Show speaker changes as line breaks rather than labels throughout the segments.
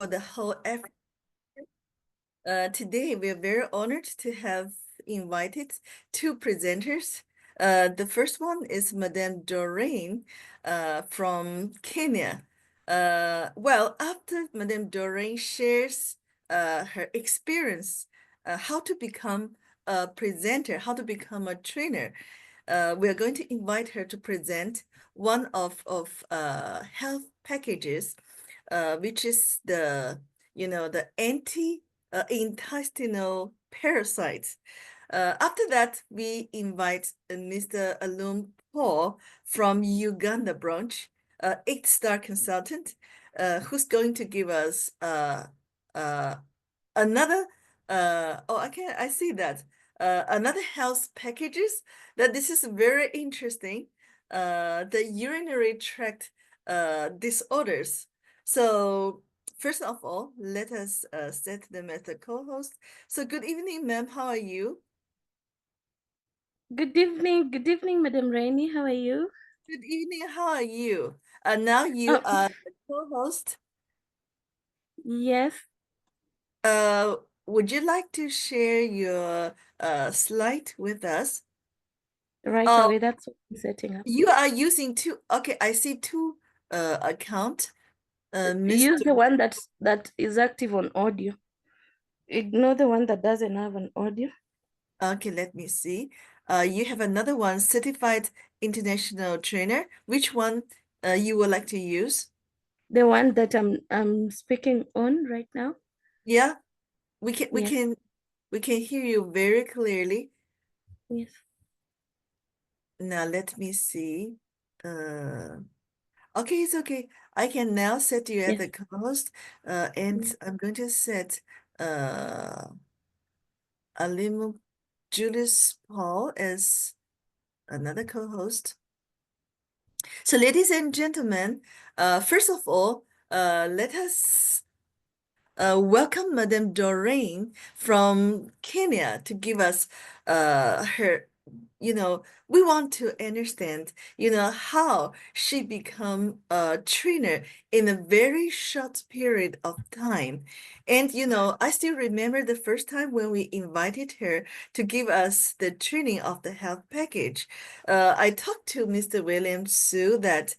the whole effort. Today, we are very honored to have invited two presenters. The first one is Madame Doreen from Kenya. Well, after Madame Doreen shares her experience, how to become a presenter, how to become a trainer, we are going to invite her to present one of health packages, which is the intestinal parasites. After that, we invite Mr. Alemu Paul from Uganda branch, 8-star consultant, who's going to give us another I see that another health packages that this is very interesting, the urinary tract disorders. So first of all, let us set them as a co-host. So good evening, ma'am. How are you?
Good evening, Madam Rainey. How are you?
Good evening. How are you? Now you
Oh,
are the co-host.
yes,
Uh, would you like to share your slide with us?
right
Uh,
away. That's what I'm setting up.
you are using two. Okay, I see two account.
Use
Mr.
the one that is active on audio. Ignore the one that doesn't have an audio.
Okay, let me see. You have another one, certified international trainer. Which one you would like to use?
The one that I'm speaking on right now.
Yeah, we can we
Yes,
can we can hear you very clearly.
yes,
Now let me see. Okay, it's okay. I can now set you as
yes.
a co-host, and
Mm.
I'm going to set Alemu Julius Paul as another co-host. So, ladies and gentlemen, first of all, let us welcome Madame Doreen from Kenya to give us her, we want to understand, how she become a trainer in a very short period of time. And, I still remember the first time when we invited her to give us the training of the health package. I talked to Mr. William Su that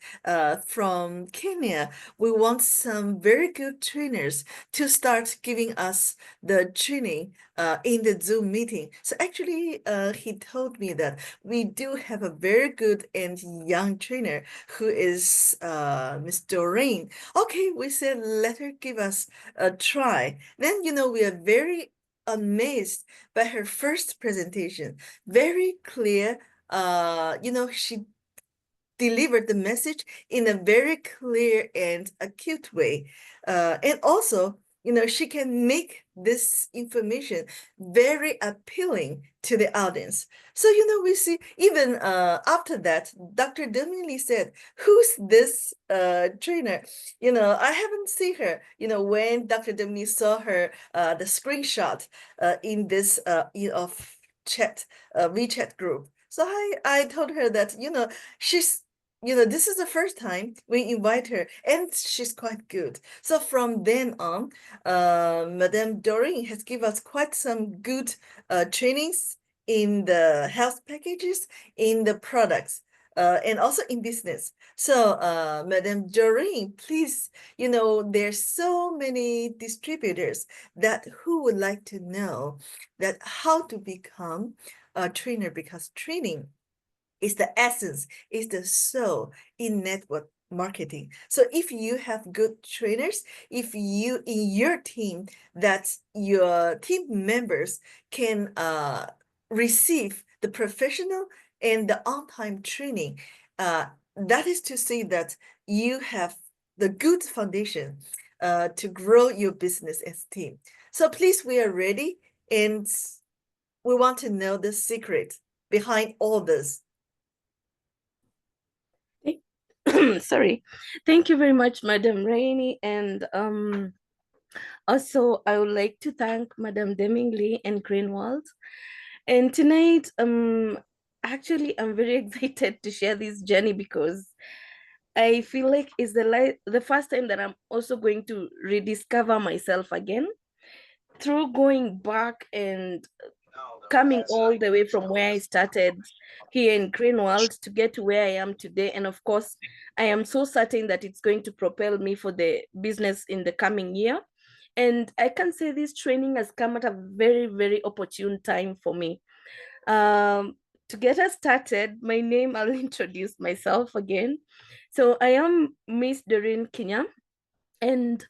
from Kenya, we want some very good trainers to start giving us the training in the Zoom meeting. So actually, he told me that we do have a very good and young trainer who is Miss Doreen. Okay, we said let her give us a try. Then, we are very amazed by her first presentation. Very clear. She delivered the message in a very clear and acute way. And also, she can make this information very appealing to the audience. So, we see even after that, Dr. Domini said, who's this trainer? I haven't seen her, when Dr. Domini saw her, the screenshot in this of chat, WeChat group. So I told her that, she's this is the first time we invite her, and she's quite good. So from then on, Madame Doreen has given us quite some good trainings in the health packages, in the products, and also in business. So, Madame Doreen, please, there's so many distributors that who would like to know that how to become a trainer, because training is the essence, is the soul in network marketing. So if you have good trainers, if you in your team, that your team members can receive the professional and the on-time training, that is to say that you have the good foundation to grow your business as a team. So please, we are ready, and we want to know the secret behind all this.
Sorry. Thank you very much, Madam Rainey. And also, I would like to thank Madam Demingly and Greenwald. And tonight, actually, I'm very excited to share this journey because I feel like it's the first time that I'm also going to rediscover myself again through going back and coming all the way from where I started here in Greenwald to get to where I am today. And of course, I am so certain that it's going to propel me for the business in the coming year. And I can say this training has come at a very, very opportune time for me. Um, to get us started, my name, I'll introduce myself again. So I am Miss Doreen Kenya. And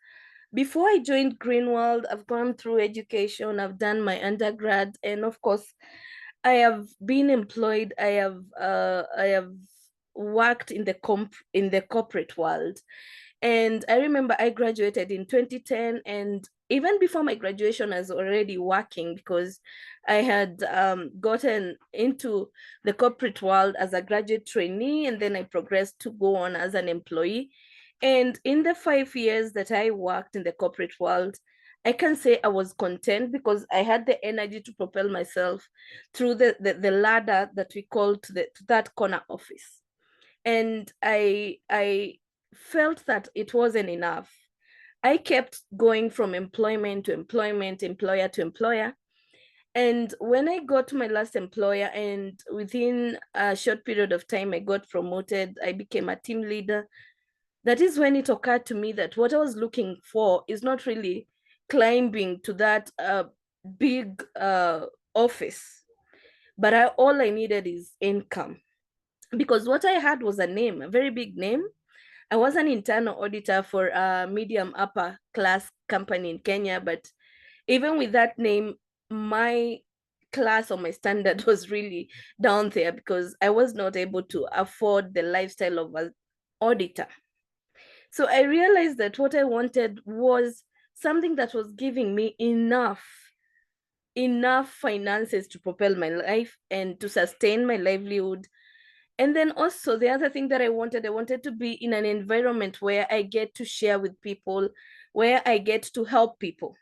before I joined Greenwald, I've gone through education, I've done my undergrad, and of course, I have been employed. I have worked in the corporate world. And I remember I graduated in 2010, and even before my graduation, I was already working because I had gotten into the corporate world as a graduate trainee, and then I progressed to go on as an employee. And in the 5 years that I worked in the corporate world, I can say I was content because I had the energy to propel myself through the ladder that we call to that corner office. And I felt that it wasn't enough. I kept going from employment to employment, employer to employer. And when I got to my last employer, and within a short period of time, I got promoted, I became a team leader. That is when it occurred to me that what I was looking for is not really climbing to that big office, but all I needed is income. Because what I had was a name, a very big name. I was an internal auditor for a medium upper class company in Kenya, but even with that name, my class or my standard was really down there because I was not able to afford the lifestyle of an auditor. So I realized that what I wanted was something that was giving me enough finances to propel my life and to sustain my livelihood. And then also the other thing that I wanted to be in an environment where I get to share with people, where I get to help people.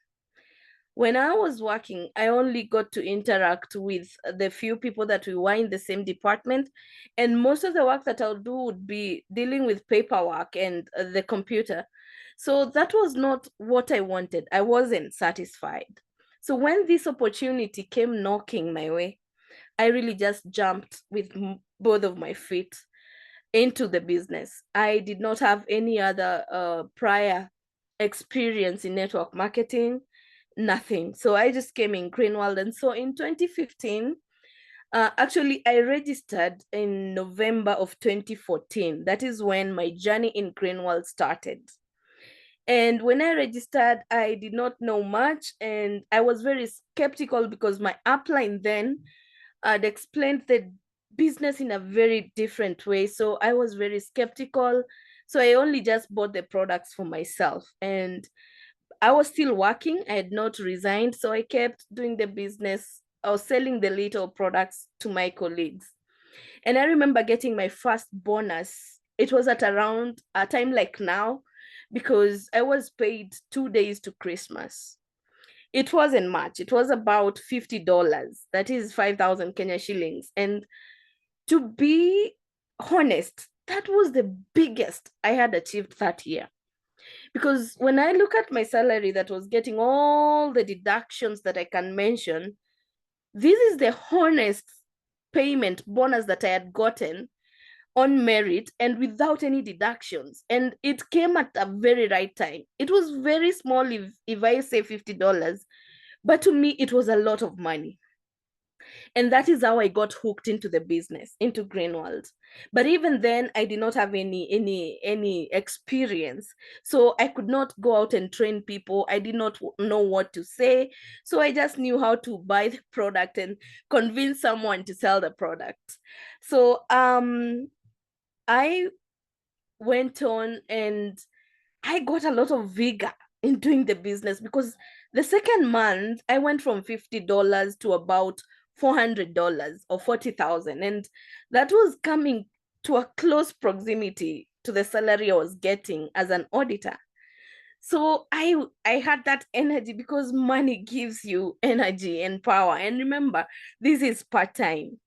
When I was working, I only got to interact with the few people that we were in the same department. And most of the work that I'll do would be dealing with paperwork and the computer. So that was not what I wanted. I wasn't satisfied. So when this opportunity came knocking my way, I really just jumped with both of my feet into the business. I did not have any other prior experience in network marketing, nothing. So I just came in Greenwald. And so in 2015, actually, I registered in November of 2014. That is when my journey in Greenwald started. And when I registered, I did not know much, and I was very skeptical because my upline then had explained the business in a very different way. So I was very skeptical. So I only just bought the products for myself. And I was still working, I had not resigned. So I kept doing the business. I was selling the little products to my colleagues. And I remember getting my first bonus. It was at around a time like now, because I was paid 2 days to Christmas. It wasn't much. It was about $50. That is 5,000 Kenya shillings. And to be honest, that was the biggest I had achieved that year. Because when I look at my salary that was getting all the deductions that I can mention, this is the honest payment bonus that I had gotten on merit and without any deductions. And it came at a very right time. It was very small if I say $50, but to me, it was a lot of money. And that is how I got hooked into the business, into Greenwald. But even then, I did not have any experience, so I could not go out and train people. I did not know what to say, so I just knew how to buy the product and convince someone to sell the product. So I went on and I got a lot of vigor in doing the business, because the second month I went from $50 to about $400 or 40,000. And that was coming to a close proximity to the salary I was getting as an auditor. So I had that energy because money gives you energy and power. And remember, this is part-time.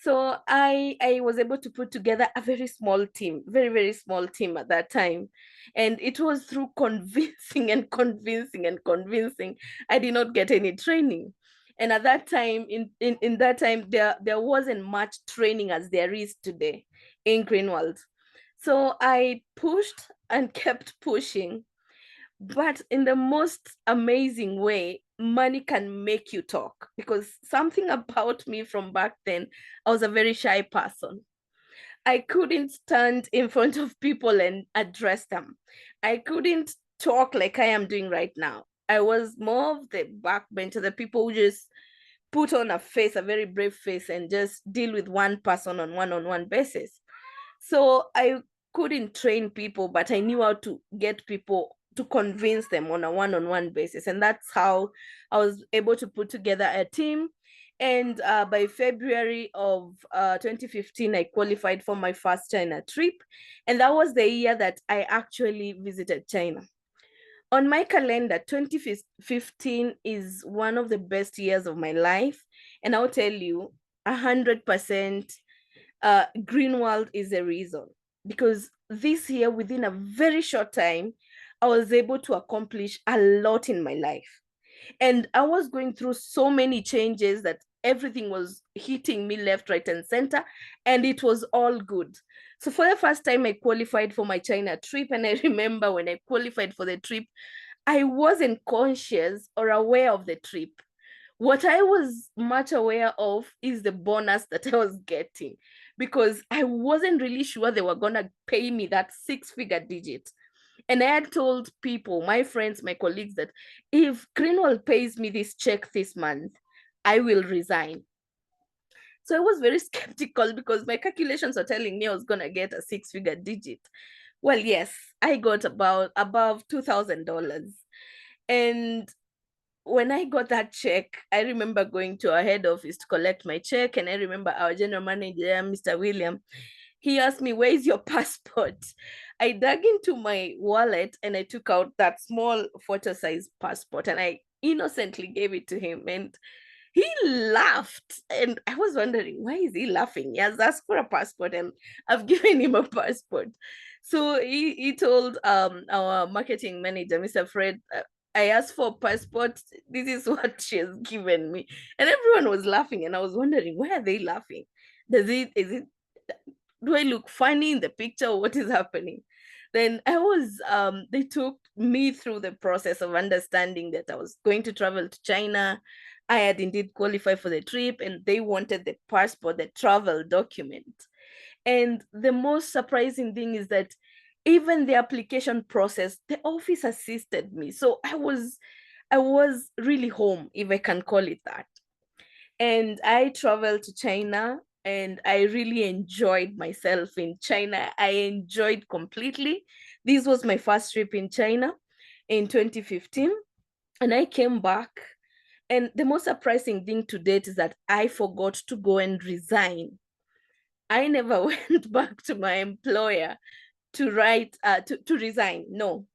So I was able to put together a very small team, very, very small team at that time. And it was through convincing and convincing and convincing. I did not get any training. And at that time, in that time, there wasn't much training as there is today in Greenwald. So I pushed and kept pushing. But in the most amazing way, money can make you talk, because something about me from back then, I was a very shy person. I couldn't stand in front of people and address them. I couldn't talk like I am doing right now. I was more of the backbencher, the people who just put on a face, a very brave face, and just deal with one person on one-on-one basis. So I couldn't train people, but I knew how to get people to convince them on a one-on-one basis. And that's how I was able to put together a team. And by February of 2015, I qualified for my first China trip. And that was the year that I actually visited China. On my calendar, 2015 is one of the best years of my life. And I'll tell you, 100% Greenwald is a reason, because this year, within a very short time, I was able to accomplish a lot in my life. And I was going through so many changes that everything was hitting me left, right, and center, and it was all good. So for the first time, I qualified for my China trip. And I remember when I qualified for the trip, I wasn't conscious or aware of the trip. What I was much aware of is the bonus that I was getting, because I wasn't really sure they were going to pay me that six-figure digit. And I had told people, my friends, my colleagues, that if Greenwald pays me this check this month, I will resign. So I was very skeptical, because my calculations were telling me I was going to get a six-figure digit. Well, yes, I got about above $2,000. And when I got that check, I remember going to our head office to collect my check. And I remember our general manager, Mr. William, he asked me, "Where is your passport?" I dug into my wallet and I took out that small photo size passport and I innocently gave it to him. And he laughed. And I was wondering, why is he laughing? He has asked for a passport and I've given him a passport. So he told our marketing manager, Mr. Fred, I asked for a passport. This is what she has given me. And everyone was laughing. And I was wondering, why are they laughing? Is it, do I look funny in the picture, or what is happening? Then they took me through the process of understanding that I was going to travel to China. I had indeed qualified for the trip, and they wanted the passport, the travel document. And the most surprising thing is that even the application process, the office assisted me. So I was really home, if I can call it that. And I traveled to China and I really enjoyed myself in China. I enjoyed completely. This was my first trip in China in 2015. And I came back. And the most surprising thing to date is that I forgot to go and resign. I never went back to my employer to resign. No,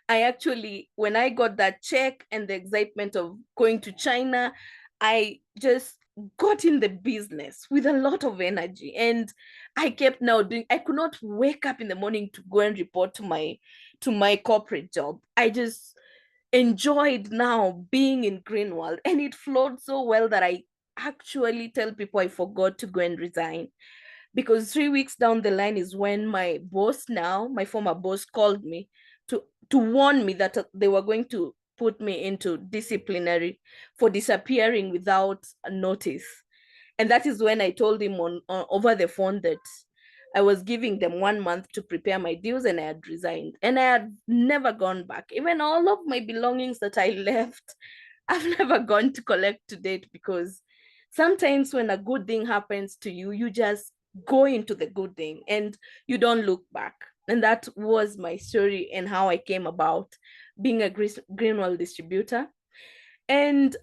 I actually, when I got that check and the excitement of going to China, I just got in the business with a lot of energy. And I kept now doing, I could not wake up in the morning to go and report to my corporate job. I just enjoyed now being in Greenwald. And it flowed so well that I actually tell people I forgot to go and resign, because 3 weeks down the line is when my boss, now my former boss, called me to warn me that they were going to put me into disciplinary for disappearing without a notice. And that is when I told him on over the phone that I was giving them 1 month to prepare my dues and I had resigned. And I had never gone back. Even all of my belongings that I left, I've never gone to collect to date, because sometimes when a good thing happens to you, you just go into the good thing and you don't look back. And that was my story and how I came about being a Greenwald distributor. And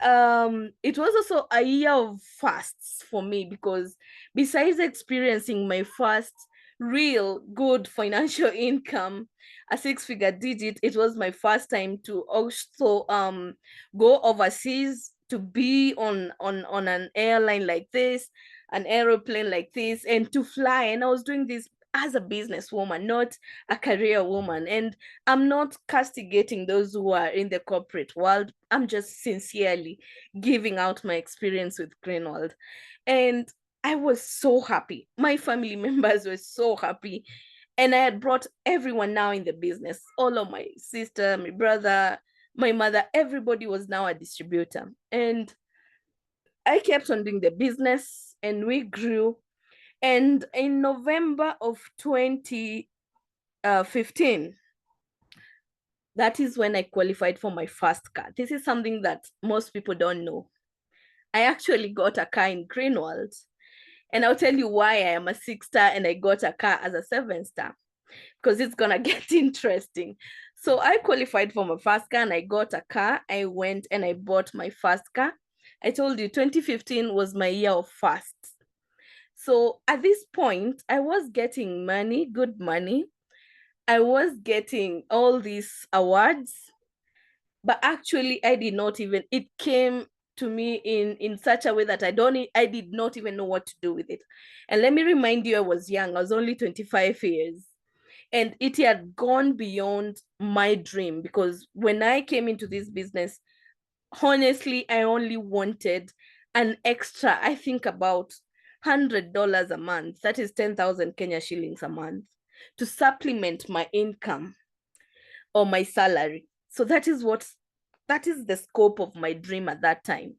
it was also a year of fasts for me, because besides experiencing my first real good financial income, a six-figure digit, it was my first time to also go overseas to be on an airline like this, an aeroplane like this, and to fly. And I was doing this as a businesswoman, not a career woman. And I'm not castigating those who are in the corporate world. I'm just sincerely giving out my experience with Greenwald. And I was so happy. My family members were so happy. And I had brought everyone now in the business, all of my sister, my brother, my mother, everybody was now a distributor. And I kept on doing the business and we grew. And in November of 2015, that is when I qualified for my first car. This is something that most people don't know. I actually got a car in Greenwald. And I'll tell you why I am a 6-star and I got a car as a 7-star, because it's gonna get interesting. So I qualified for my first car and I got a car. I went and I bought my first car. I told you 2015 was my year of firsts. So at this point, I was getting money, good money. I was getting all these awards, but actually I did not even, it came to me in such a way that I did not even know what to do with it. And let me remind you, I was young. I was only 25 years. And it had gone beyond my dream, because when I came into this business, honestly, I only wanted an extra, I think about $100 a month. That is 10,000 Kenya shillings a month, to supplement my income or my salary. So that is the scope of my dream at that time.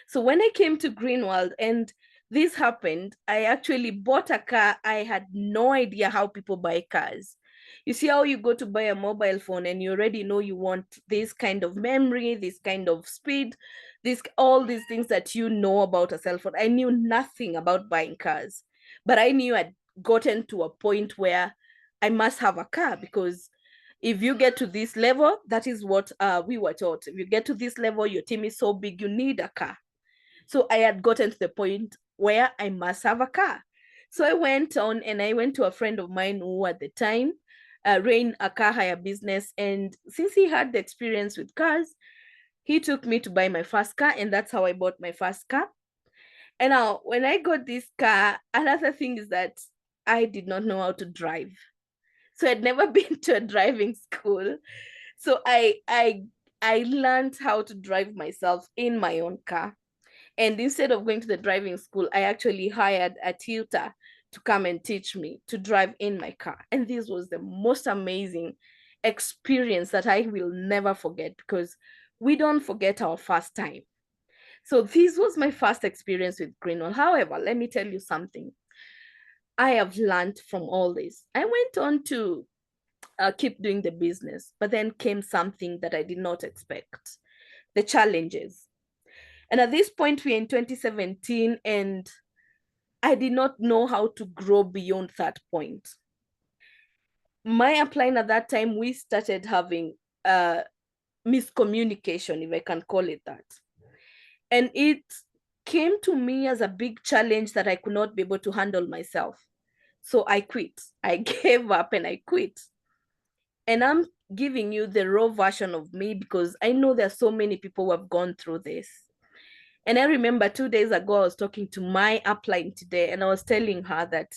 So when I came to Greenwald and this happened, I actually bought a car. I had no idea how people buy cars. You see how you go to buy a mobile phone and you already know you want this kind of memory, this kind of speed, all these things that you know about a cell phone. I knew nothing about buying cars, but I knew I'd gotten to a point where I must have a car, because if you get to this level, that is what we were taught. If you get to this level, your team is so big, you need a car. So I had gotten to the point where I must have a car. So I went on and I went to a friend of mine who at the time ran a car hire business. And since he had the experience with cars, he took me to buy my first car. And that's how I bought my first car. And now when I got this car, another thing is that I did not know how to drive. So I'd never been to a driving school. So I learned how to drive myself in my own car. And instead of going to the driving school, I actually hired a tutor to come and teach me to drive in my car. And this was the most amazing experience that I will never forget, because we don't forget our first time. So this was my first experience with Greenwell. However, let me tell you something. I have learned from all this. I went on to keep doing the business, but then came something that I did not expect, the challenges. And at this point, we're in 2017, and I did not know how to grow beyond that point. My upline at that time, we started having miscommunication, if I can call it that. And it came to me as a big challenge that I could not be able to handle myself. So I quit. I gave up and I quit. And I'm giving you the raw version of me, because I know there are so many people who have gone through this. And I remember 2 days ago, I was talking to my upline today, and I was telling her that,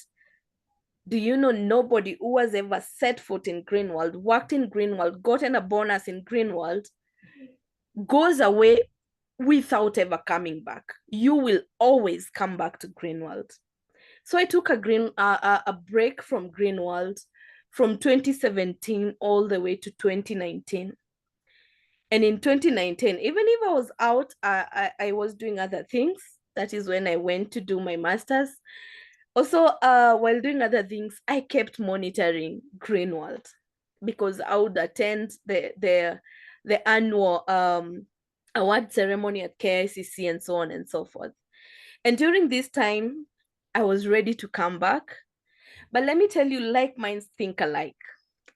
do you know, nobody who has ever set foot in Greenwald, worked in Greenwald, gotten a bonus in Greenwald, goes away without ever coming back. You will always come back to Greenwald. So I took a break from Greenwald from 2017 all the way to 2019. And in 2019, even if I was out, I was doing other things. That is when I went to do my master's. Also, while doing other things, I kept monitoring Greenwald, because I would attend the annual award ceremony at KICC and so on and so forth. And during this time, I was ready to come back. But let me tell you, like minds think alike.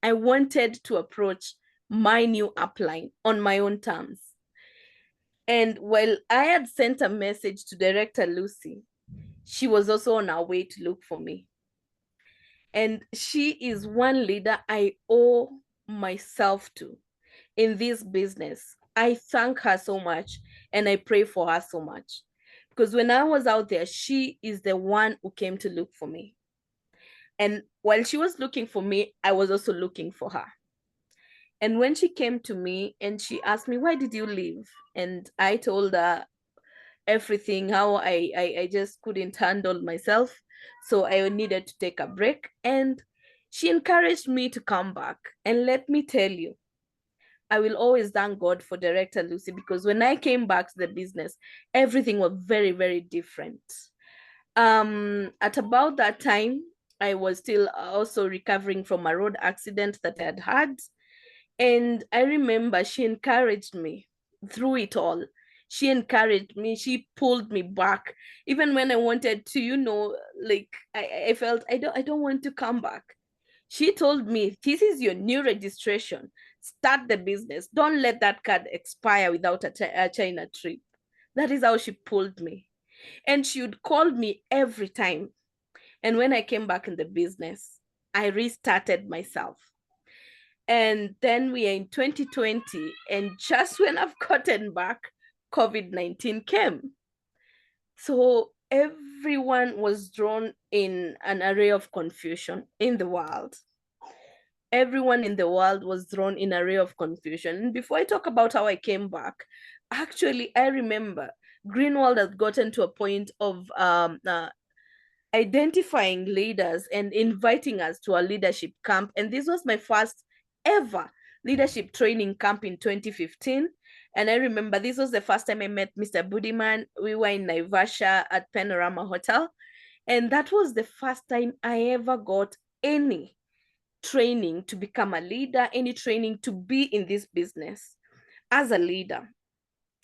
I wanted to approach my new upline on my own terms. And while I had sent a message to Director Lucy, she was also on her way to look for me. And she is one leader I owe myself to in this business. I thank her so much and I pray for her so much. Because when I was out there, she is the one who came to look for me. And while she was looking for me, I was also looking for her. And when she came to me and she asked me, why did you leave? And I told her everything, how I just couldn't handle myself. So I needed to take a break. And she encouraged me to come back. And let me tell you, I will always thank God for Director Lucy, because when I came back to the business, everything was very, very different. At about that time, I was still also recovering from a road accident that I had had. And I remember she encouraged me through it all. She encouraged me, she pulled me back. Even when I wanted to, like I felt I don't want to come back. She told me, this is your new registration. Start the business. Don't let that card expire without a China trip. That is how she pulled me. And she would call me every time. And when I came back in the business, I restarted myself. And then we are in 2020. And just when I've gotten back, COVID-19 came. So everyone was drawn in an array of confusion in the world. Everyone in the world was thrown in an array of confusion. And before I talk about how I came back, actually, I remember Greenwald had gotten to a point of identifying leaders and inviting us to a leadership camp. And this was my first ever leadership training camp in 2015. And I remember this was the first time I met Mr. Budiman. We were in Naivasha at Panorama Hotel. And that was the first time I ever got any training to become a leader, any training to be in this business as a leader.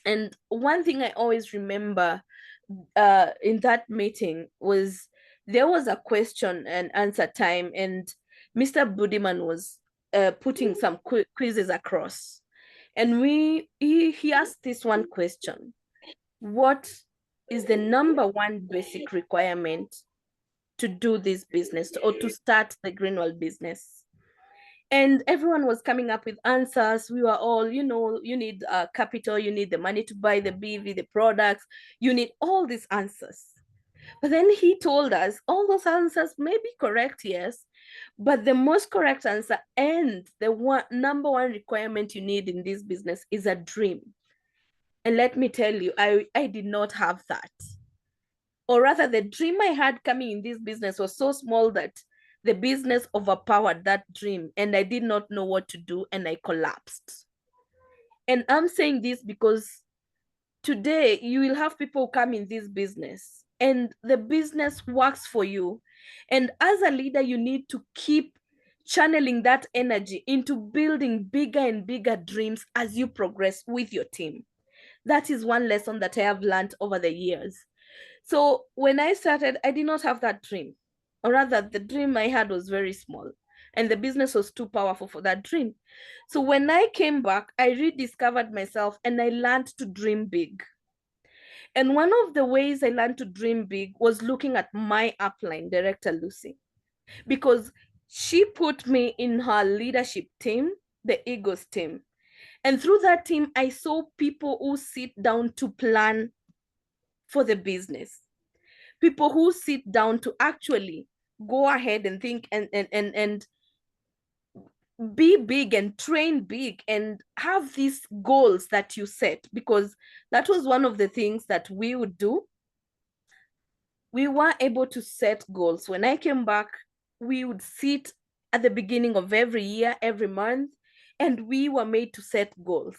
And one thing I always remember in that meeting was there was a question and answer time, and Mr. Budiman was putting some quizzes across. And he asked this one question: what is the number one basic requirement to do this business or to start the Greenwald business? And everyone was coming up with answers. We were all, you need capital, you need the money to buy the BV, the products, you need all these answers. But then he told us all those answers may be correct, yes, but the most correct answer and the number one requirement you need in this business is a dream. And let me tell you, I did not have that. Or rather, the dream I had coming in this business was so small that the business overpowered that dream, and I did not know what to do, and I collapsed. And I'm saying this because today you will have people come in this business and the business works for you. And as a leader, you need to keep channeling that energy into building bigger and bigger dreams as you progress with your team. That is one lesson that I have learned over the years. So when I started, I did not have that dream. Or rather, the dream I had was very small. And the business was too powerful for that dream. So when I came back, I rediscovered myself and I learned to dream big. And one of the ways I learned to dream big was looking at my upline, Director Lucy, because she put me in her leadership team, the Eagles team. And through that team, I saw people who sit down to plan for the business, people who sit down to actually go ahead and think and be big and train big and have these goals that you set, because that was one of the things that we would do. We were able to set goals. When I came back, we would sit at the beginning of every year, every month, and we were made to set goals.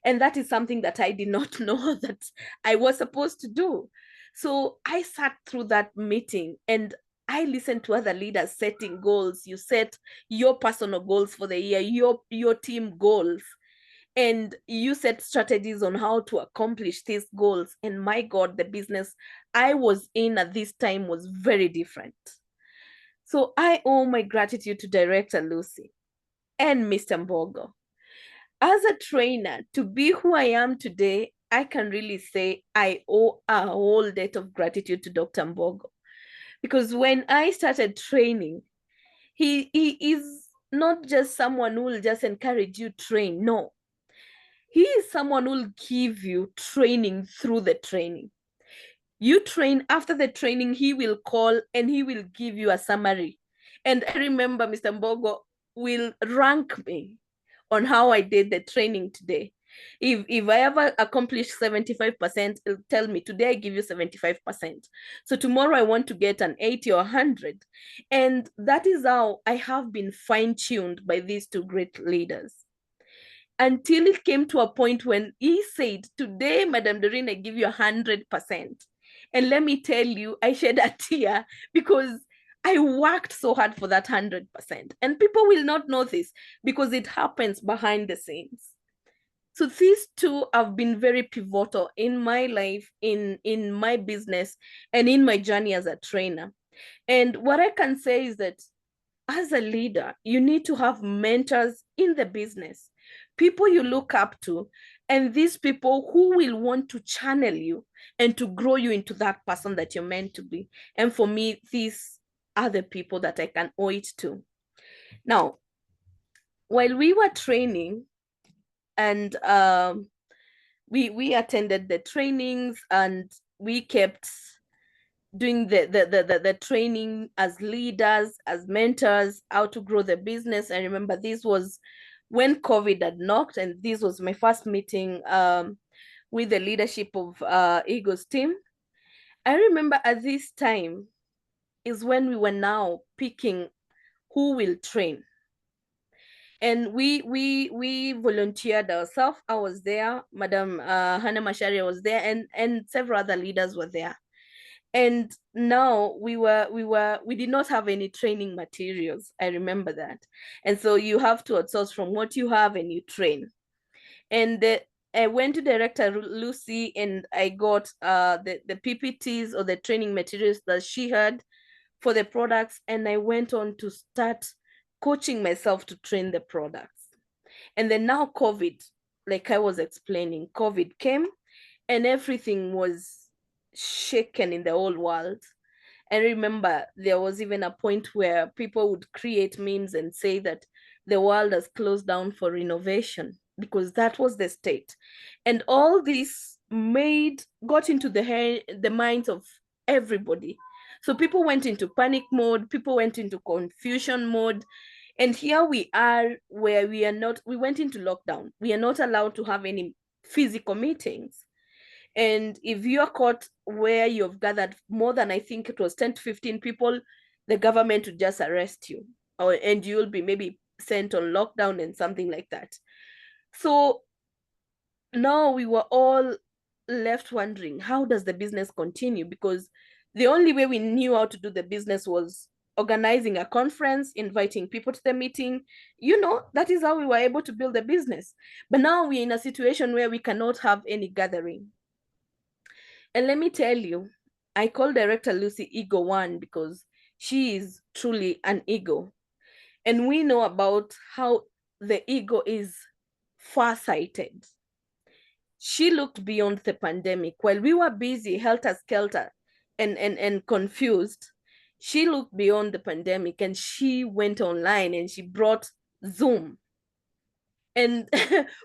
And that is something that I did not know that I was supposed to do. So I sat through that meeting and I listened to other leaders setting goals. You set your personal goals for the year, your team goals, and you set strategies on how to accomplish these goals. And my God, the business I was in at this time was very different. So I owe my gratitude to Director Lucy and Mr. Mbogo. As a trainer, to be who I am today, I can really say I owe a whole debt of gratitude to Dr. Mbogo. Because when I started training, he is not just someone who will just encourage you train. No. He is someone who will give you training through the training. You train, after the training, he will call and he will give you a summary. And I remember Mr. Mbogo will rank me on how I did the training today. If I ever accomplish 75%, it'll tell me today I give you 75%. So tomorrow I want to get an 80 or 100. And that is how I have been fine-tuned by these two great leaders, until it came to a point when he said, today, Madam Doreen, I give you 100%. And let me tell you, I shed a tear because I worked so hard for that 100%. And people will not know this because it happens behind the scenes. So these two have been very pivotal in my life, in my business, and in my journey as a trainer. And what I can say is that as a leader, you need to have mentors in the business, people you look up to, and these people who will want to channel you and to grow you into that person that you're meant to be. And for me, these are the people that I can owe it to. Now, while we were training, and we attended the trainings, and we kept doing the training as leaders, as mentors, how to grow the business. I remember this was when COVID had knocked, and this was my first meeting with the leadership of Eagle's team. I remember at this time is when we were now picking who will train. And we volunteered ourselves. I was there, Madam Hannah Mashari was there, and several other leaders were there. And now we did not have any training materials. I remember that. And so you have to outsource from what you have and you train. And I went to Director Lucy and I got the PPTs or the training materials that she had for the products. And I went on to start coaching myself to train the products. And then now COVID, like I was explaining, COVID came and everything was shaken in the whole world. I remember there was even a point where people would create memes and say that the world has closed down for renovation, because that was the state. And all this got into the minds of everybody. So people went into panic mode, people went into confusion mode. And here we are, where we went into lockdown. We are not allowed to have any physical meetings. And if you are caught where you've gathered more than, I think it was 10 to 15 people, the government would just arrest you, and you'll be maybe sent on lockdown and something like that. So now we were all left wondering, how does the business continue? Because the only way we knew how to do the business was organizing a conference, inviting people to the meeting. That is how we were able to build the business. But now we're in a situation where we cannot have any gathering. And let me tell you, I call Director Lucy Ego One because she is truly an ego. And we know about how the ego is far-sighted. She looked beyond the pandemic. While we were busy, helter-skelter, and confused, she looked beyond the pandemic and she went online and she brought Zoom. And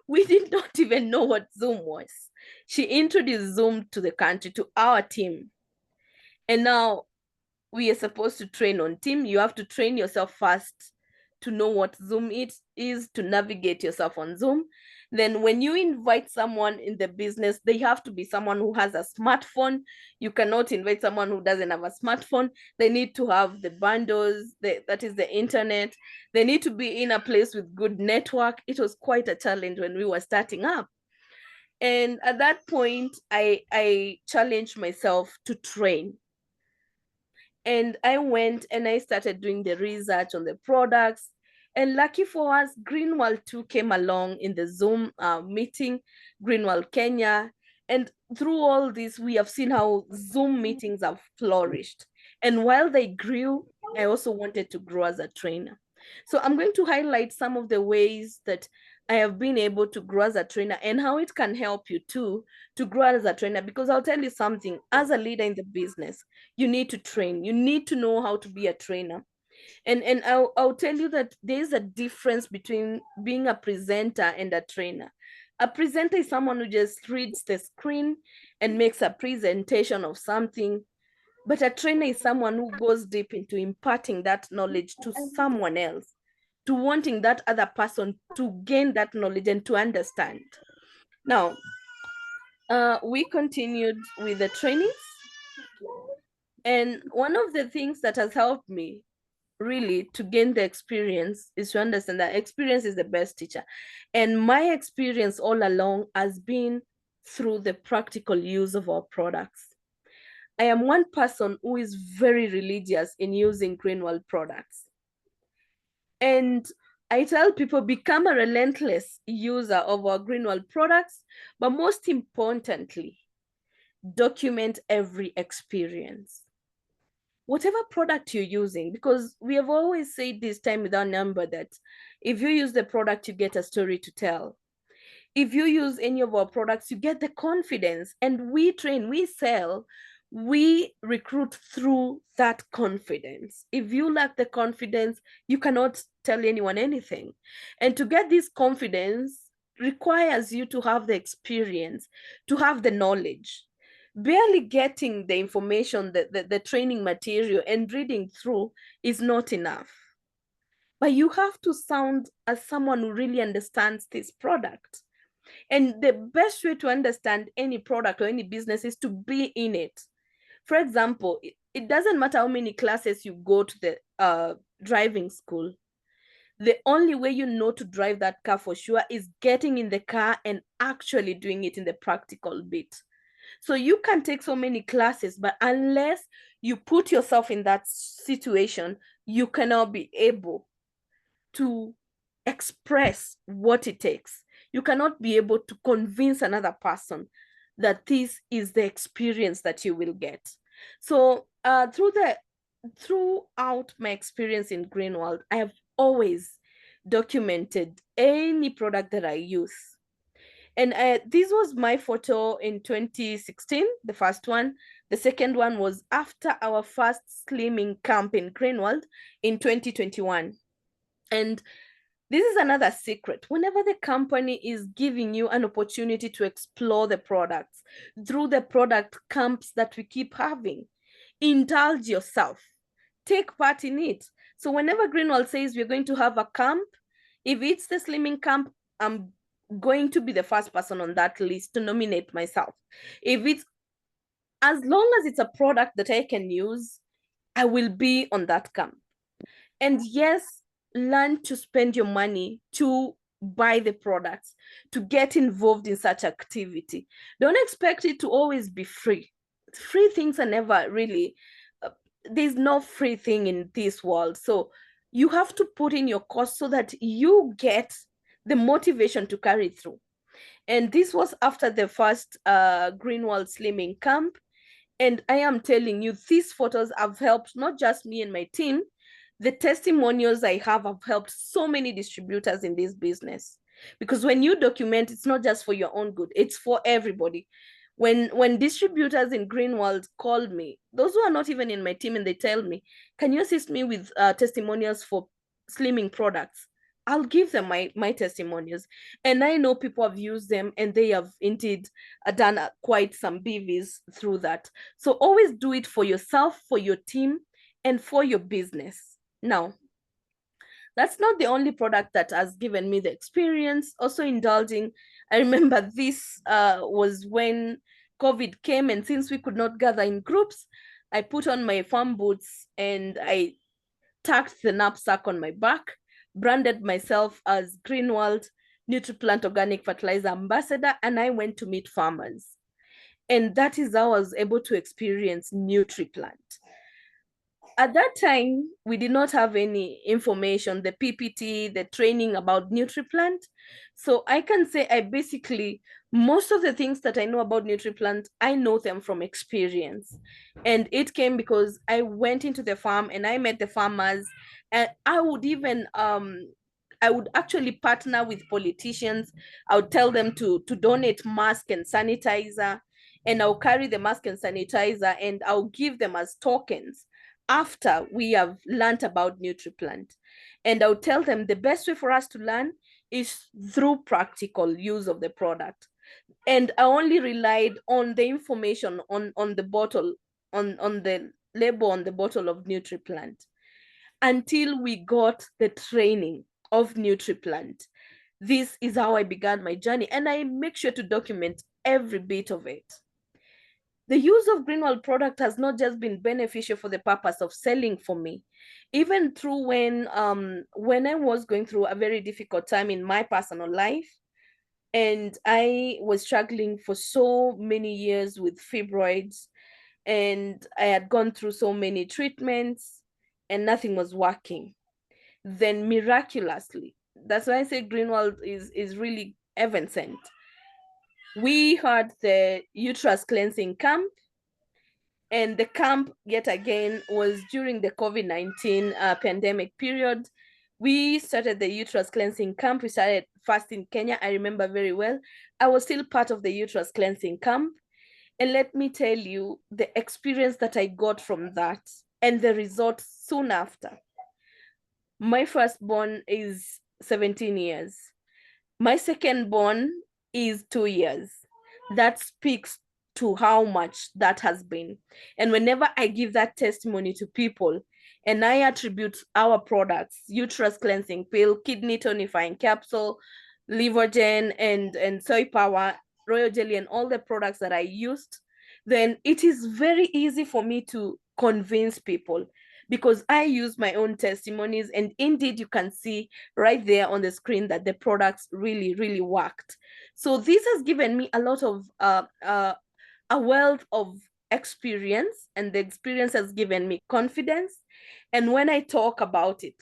we did not even know what Zoom was. She introduced Zoom to the country, to our team. And now we are supposed to train on team. You have to train yourself first to know what Zoom is, to navigate yourself on Zoom. Then when you invite someone in the business, they have to be someone who has a smartphone. You cannot invite someone who doesn't have a smartphone. They need to have the bundles, that is the internet. They need to be in a place with good network. It was quite a challenge when we were starting up. And at that point, I challenged myself to train. And I went and I started doing the research on the products. And lucky for us, Greenwald 2 came along in the Zoom meeting, Greenwald Kenya. And through all this, we have seen how Zoom meetings have flourished. And while they grew, I also wanted to grow as a trainer. So I'm going to highlight some of the ways that I have been able to grow as a trainer and how it can help you too to grow as a trainer. Because I'll tell you something, as a leader in the business, you need to train. You need to know how to be a trainer. And I'll tell you that there's a difference between being a presenter and a trainer. A presenter is someone who just reads the screen and makes a presentation of something. But a trainer is someone who goes deep into imparting that knowledge to someone else, to wanting that other person to gain that knowledge and to understand. Now, we continued with the trainings. And one of the things that has helped me really to gain the experience is to understand that experience is the best teacher. And my experience all along has been through the practical use of our products. I am one person who is very religious in using Greenwald products. And I tell people, become a relentless user of our Greenwald products, but most importantly, document every experience. Whatever product you're using, because we have always said this time without number that if you use the product, you get a story to tell. If you use any of our products, you get the confidence, and we train, we sell, we recruit through that confidence. If you lack the confidence, you cannot tell anyone anything. And to get this confidence requires you to have the experience, to have the knowledge. Barely getting the information, the training material and reading through is not enough. But you have to sound as someone who really understands this product. And the best way to understand any product or any business is to be in it. For example, it doesn't matter how many classes you go to the driving school. The only way you know to drive that car for sure is getting in the car and actually doing it in the practical bit. So you can take so many classes, but unless you put yourself in that situation, you cannot be able to express what it takes. You cannot be able to convince another person that this is the experience that you will get. So throughout my experience in Greenwald, I have always documented any product that I use. And this was my photo in 2016, the first one. The second one was after our first slimming camp in Greenwald in 2021. And this is another secret. Whenever the company is giving you an opportunity to explore the products through the product camps that we keep having, indulge yourself, take part in it. So whenever Greenwald says we're going to have a camp, if it's the slimming camp, I'm going to be the first person on that list to nominate myself. If it's, as long as it's a product that I can use, I will be on that camp. And yes, learn to spend your money to buy the products, to get involved in such activity. Don't expect it to always be free. Free things are never really, there's no free thing in this world. So you have to put in your cost so that you get the motivation to carry through. And this was after the first Greenwald Slimming Camp. And I am telling you, these photos have helped not just me and my team. The testimonials I have helped so many distributors in this business. Because when you document, it's not just for your own good, it's for everybody. When distributors in Greenwald call me, those who are not even in my team, and they tell me, can you assist me with testimonials for slimming products? I'll give them my testimonials. And I know people have used them and they have indeed done quite some BVs through that. So always do it for yourself, for your team, and for your business. Now, that's not the only product that has given me the experience. Also indulging, I remember this was when COVID came, and since we could not gather in groups, I put on my farm boots and I tucked the knapsack on my back, branded myself as Greenwald NutriPlant Organic Fertilizer Ambassador, and I went to meet farmers. And that is how I was able to experience NutriPlant. At that time, we did not have any information, the PPT, the training about NutriPlant. So I can say I basically, most of the things that I know about NutriPlant, I know them from experience. And it came because I went into the farm and I met the farmers, and I would even, I would actually partner with politicians. I would tell them to donate mask and sanitizer, and I'll carry the mask and sanitizer and I'll give them as tokens after we have learned about NutriPlant. And I'll tell them the best way for us to learn, is through practical use of the product. And I only relied on the information on the bottle, on the label on the bottle of NutriPlant, until we got the training of NutriPlant. This is how I began my journey, and I make sure to document every bit of it. The use of Greenwald product has not just been beneficial for the purpose of selling for me, even through when I was going through a very difficult time in my personal life, and I was struggling for so many years with fibroids, and I had gone through so many treatments and nothing was working. Then miraculously, that's why I say Greenwald is really heaven sent. We had the uterus cleansing camp, and the camp yet again was during the COVID-19 pandemic period. We started the uterus cleansing camp. We started first in Kenya. I remember very well. I was still part of the uterus cleansing camp. And let me tell you the experience that I got from that and the results soon after. My firstborn is 17 years. My secondborn is 2 years. That speaks to how much that has been. And whenever I give that testimony to people and I attribute our products, uterus cleansing pill, kidney tonifying capsule, livergen, and soy power, royal jelly, and all the products that I used, then it is very easy for me to convince people, because I use my own testimonies, and indeed you can see right there on the screen that the products really, really worked. So this has given me a lot of a wealth of experience, and the experience has given me confidence. And when I talk about it,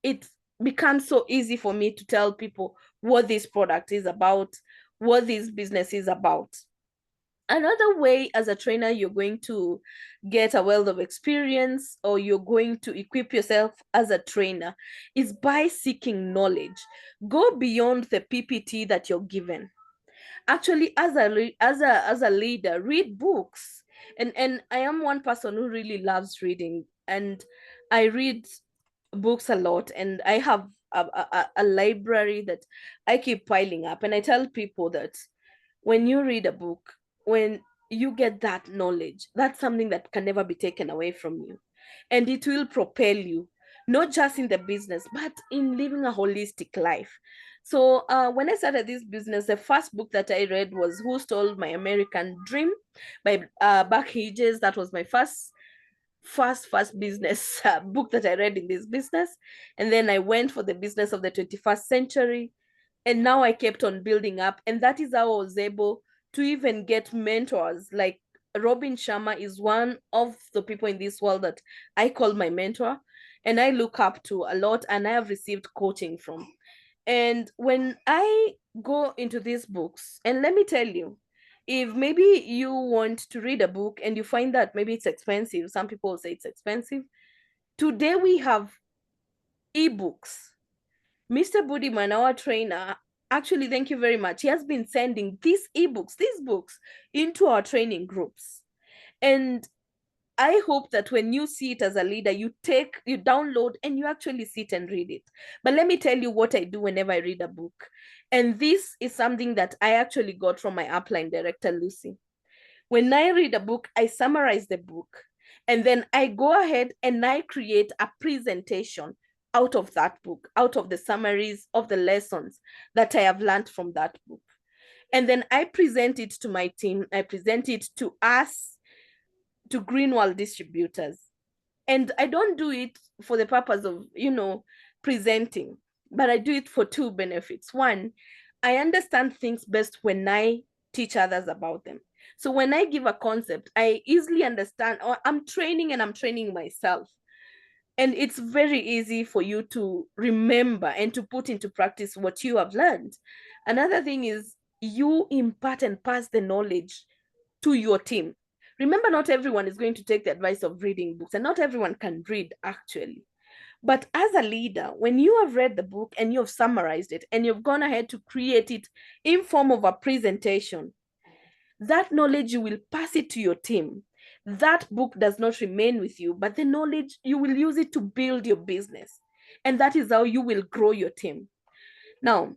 it becomes so easy for me to tell people what this product is about, what this business is about. Another way as a trainer you're going to get a wealth of experience, or you're going to equip yourself as a trainer, is by seeking knowledge. Go beyond the PPT that you're given. Actually, as a leader, read books. And I am one person who really loves reading, and I read books a lot, and I have a library that I keep piling up. And I tell people that when you read a book, when you get that knowledge, that's something that can never be taken away from you. And it will propel you, not just in the business, but in living a holistic life. So when I started this business, the first book that I read was Who Stole My American Dream by Buck Hedges. That was my first business book that I read in this business. And then I went for the business of the 21st century. And now I kept on building up. And that is how I was able to even get mentors. Like Robin Sharma is one of the people in this world that I call my mentor, and I look up to a lot, and I have received coaching from. And when I go into these books, and let me tell you, if maybe you want to read a book and you find that maybe it's expensive, some people say it's expensive. Today we have ebooks. Mr. Budiman, our trainer, actually, thank you very much. He has been sending these books into our training groups. And I hope that when you see it as a leader, you download and you actually sit and read it. But let me tell you what I do whenever I read a book. And this is something that I actually got from my upline director, Lucy. When I read a book, I summarize the book, and then I go ahead and I create a presentation out of that book, out of the summaries of the lessons that I have learned from that book. And then I present it to my team. I present it to us, to Greenwald distributors. And I don't do it for the purpose of, presenting, but I do it for two benefits. One, I understand things best when I teach others about them. So when I give a concept, I easily understand, or I'm training myself. And it's very easy for you to remember and to put into practice what you have learned. Another thing is you impart and pass the knowledge to your team. Remember, not everyone is going to take the advice of reading books, and not everyone can read actually. But as a leader, when you have read the book and you have summarized it and you've gone ahead to create it in form of a presentation, that knowledge, you will pass it to your team. That book does not remain with you, but the knowledge, you will use it to build your business. And that is how you will grow your team. Now,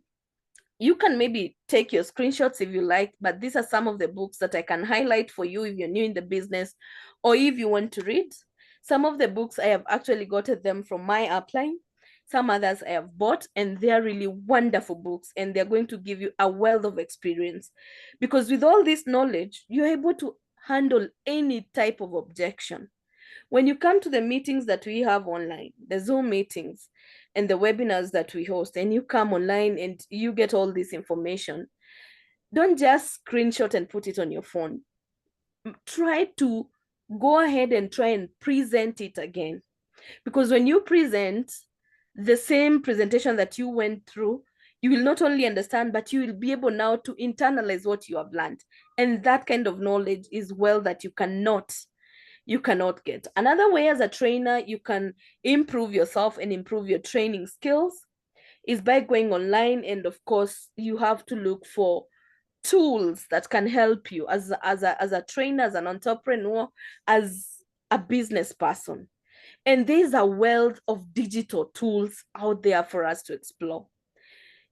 You can maybe take your screenshots if you like, but these are some of the books that I can highlight for you if you're new in the business or if you want to read. Some of the books I have actually gotten them from my upline. Some others I have bought, and they are really wonderful books, and they're going to give you a wealth of experience. Because with all this knowledge, you're able to handle any type of objection. When you come to the meetings that we have online, the Zoom meetings and the webinars that we host, and you come online and you get all this information, don't just screenshot and put it on your phone. Try to go ahead and try and present it again. Because when you present the same presentation that you went through, you will not only understand, but you will be able now to internalize what you have learned. And that kind of knowledge is that you cannot get. Another way as a trainer, you can improve yourself and improve your training skills is by going online. And of course, you have to look for tools that can help you as a trainer, as an entrepreneur, as a business person. And there's a wealth of digital tools out there for us to explore.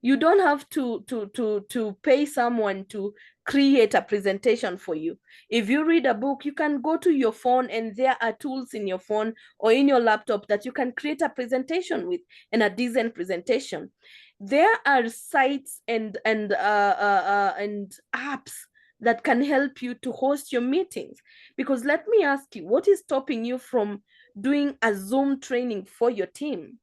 You don't have to pay someone to create a presentation for you. If you read a book, you can go to your phone, and there are tools in your phone or in your laptop that you can create a presentation with, and a decent presentation. There are sites and apps that can help you to host your meetings. Because let me ask you, what is stopping you from doing a Zoom training for your team?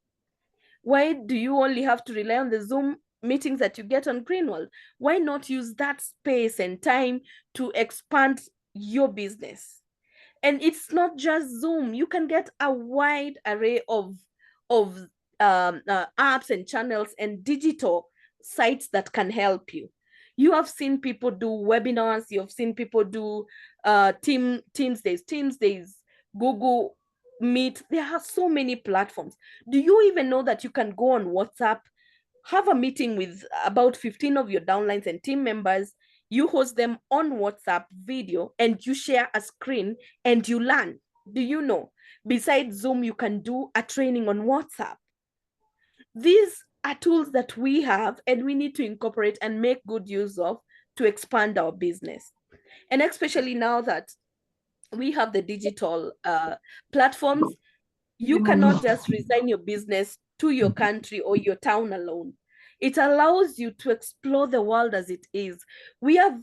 Why do you only have to rely on the Zoom meetings that you get on Greenwald? Why not use that space and time to expand your business? And it's not just Zoom. You can get a wide array of apps and channels and digital sites that can help you. You have seen people do webinars. You have seen people do Teams Days, Google Meet. There are so many platforms. Do you even know that you can go on WhatsApp, have a meeting with about 15 of your downlines and team members? You host them on WhatsApp video, and you share a screen and you learn. Do you know? Besides Zoom, you can do a training on WhatsApp. These are tools that we have, and we need to incorporate and make good use of to expand our business. And especially now that we have the digital platforms, you cannot just resign your business to your country or your town alone. It allows you to explore the world as it is. We have,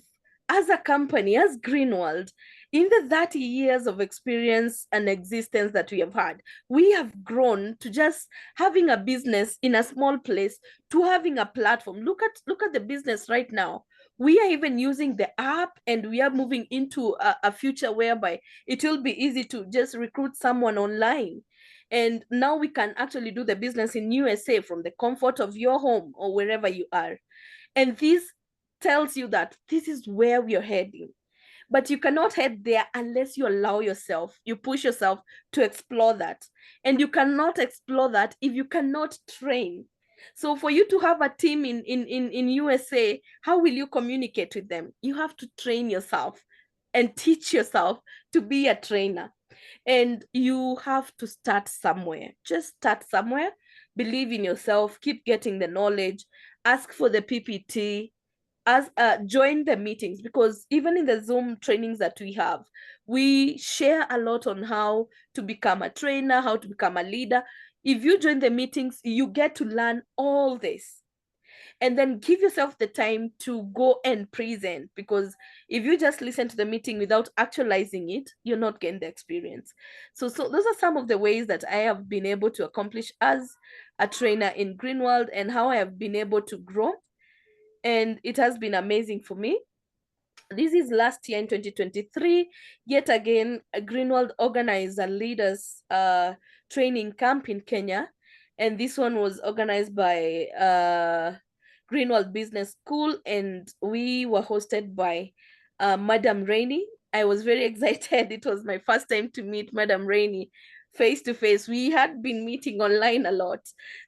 as a company, as Greenwald, in the 30 years of experience and existence that we have had, we have grown to just having a business in a small place to having a platform. Look at the business right now. We are even using the app, and we are moving into a future whereby it will be easy to just recruit someone online. And now we can actually do the business in USA from the comfort of your home or wherever you are. And this tells you that this is where we are heading. But you cannot head there unless you allow yourself, you push yourself to explore that. And you cannot explore that if you cannot train. So for you to have a team in USA, how will you communicate with them? You have to train yourself and teach yourself to be a trainer. And you have to start somewhere. Just start somewhere. Believe in yourself. Keep getting the knowledge. Ask for the PPT. Join the meetings, because even in the Zoom trainings that we have, we share a lot on how to become a trainer, how to become a leader. If you join the meetings, you get to learn all this. And then give yourself the time to go and present, because if you just listen to the meeting without actualizing it, you're not getting the experience. So those are some of the ways that I have been able to accomplish as a trainer in Greenwald, and how I have been able to grow. And it has been amazing for me. This is last year in 2023. Yet again, Greenwald organized a leaders training camp in Kenya. And this one was organized by Greenwald Business School, and we were hosted by Madam Rainey. I was very excited. It was my first time to meet Madam Rainey face to face. We had been meeting online a lot.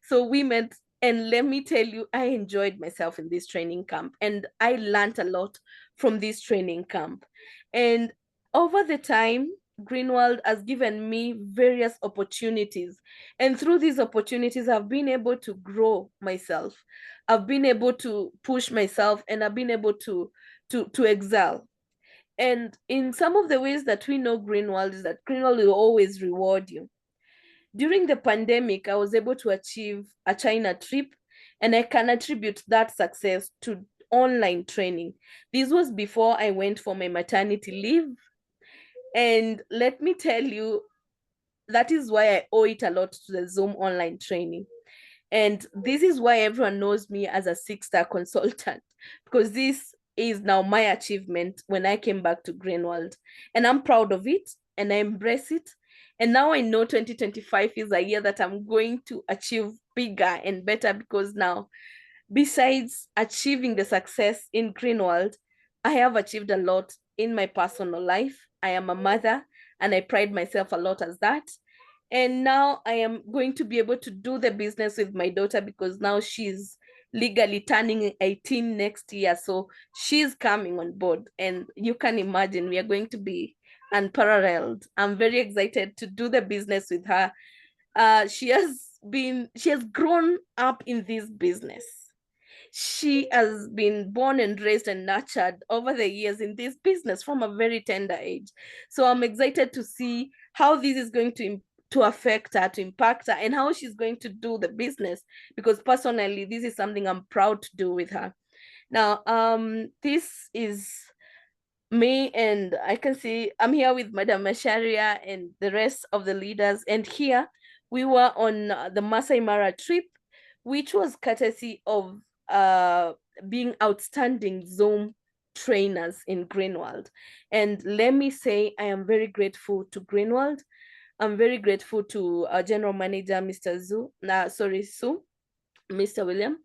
So we met, and let me tell you, I enjoyed myself in this training camp, and I learned a lot from this training camp. And over the time, Greenwald has given me various opportunities. And through these opportunities, I've been able to grow myself. I've been able to push myself, and I've been able to excel. And in some of the ways that we know Greenwald is that Greenwald will always reward you. During the pandemic, I was able to achieve a China trip, and I can attribute that success to online training. This was before I went for my maternity leave. And let me tell you, that is why I owe it a lot to the Zoom online training. And this is why everyone knows me as a 6-star consultant, because this is now my achievement when I came back to Greenwald. And I'm proud of it, and I embrace it. And now I know 2025 is a year that I'm going to achieve bigger and better, because now, besides achieving the success in Greenwald, I have achieved a lot in my personal life. I am a mother, and I pride myself a lot as that. And now I am going to be able to do the business with my daughter, because now she's legally turning 18 next year. So she's coming on board. And you can imagine we are going to be unparalleled. I'm very excited to do the business with her. She has grown up in this business. She has been born and raised and nurtured over the years in this business from a very tender age. So I'm excited to see how this is going to affect her, to impact her, and how she's going to do the business, because personally, this is something I'm proud to do with her. Now, this is me, and I can see I'm here with Madam Masharia and the rest of the leaders. And here we were on the Masai Mara trip, which was courtesy of being outstanding Zoom trainers in Greenwald. And let me say, I am very grateful to Greenwald. I'm very grateful to our general manager, Mr. Sue, Mr. William.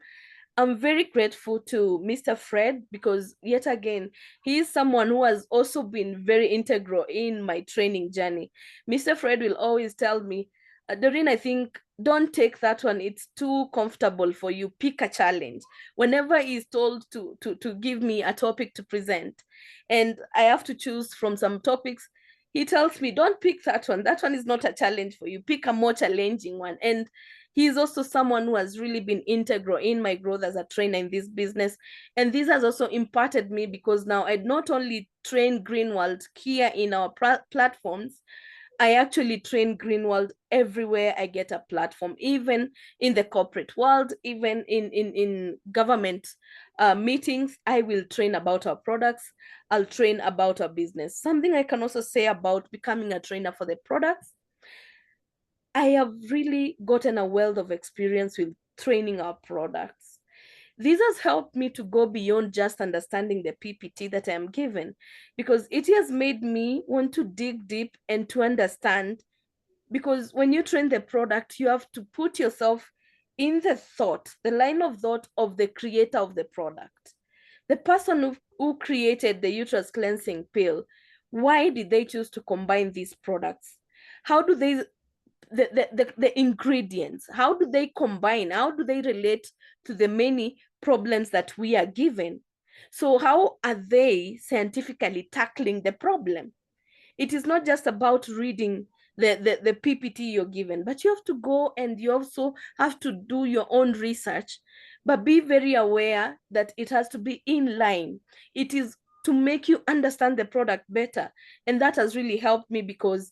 I'm very grateful to Mr. Fred, because yet again, he is someone who has also been very integral in my training journey. Mr. Fred will always tell me, Doreen, I think don't take that one. It's too comfortable for you. Pick a challenge. Whenever he's told to give me a topic to present, and I have to choose from some topics, he tells me, don't pick that one. That one is not a challenge for you. Pick a more challenging one. And he's also someone who has really been integral in my growth as a trainer in this business. And this has also imparted me, because now I not only train Greenwald here in our platforms, I actually train Greenwald everywhere I get a platform, even in the corporate world, even in government meetings. I will train about our products. I'll train about our business. Something I can also say about becoming a trainer for the products, I have really gotten a wealth of experience with training our products. This has helped me to go beyond just understanding the PPT that I am given, because it has made me want to dig deep and to understand. Because when you train the product, you have to put yourself in the line of thought of the creator of the product. The person who created the uterus cleansing pill, why did they choose to combine these products? How do they the ingredients, how do they combine, how do they relate to the many problems that we are given? So how are they scientifically tackling the problem? It is not just about reading the PPT you're given, but you have to go and you also have to do your own research, but be very aware that it has to be in line. It is to make you understand the product better. And that has really helped me, because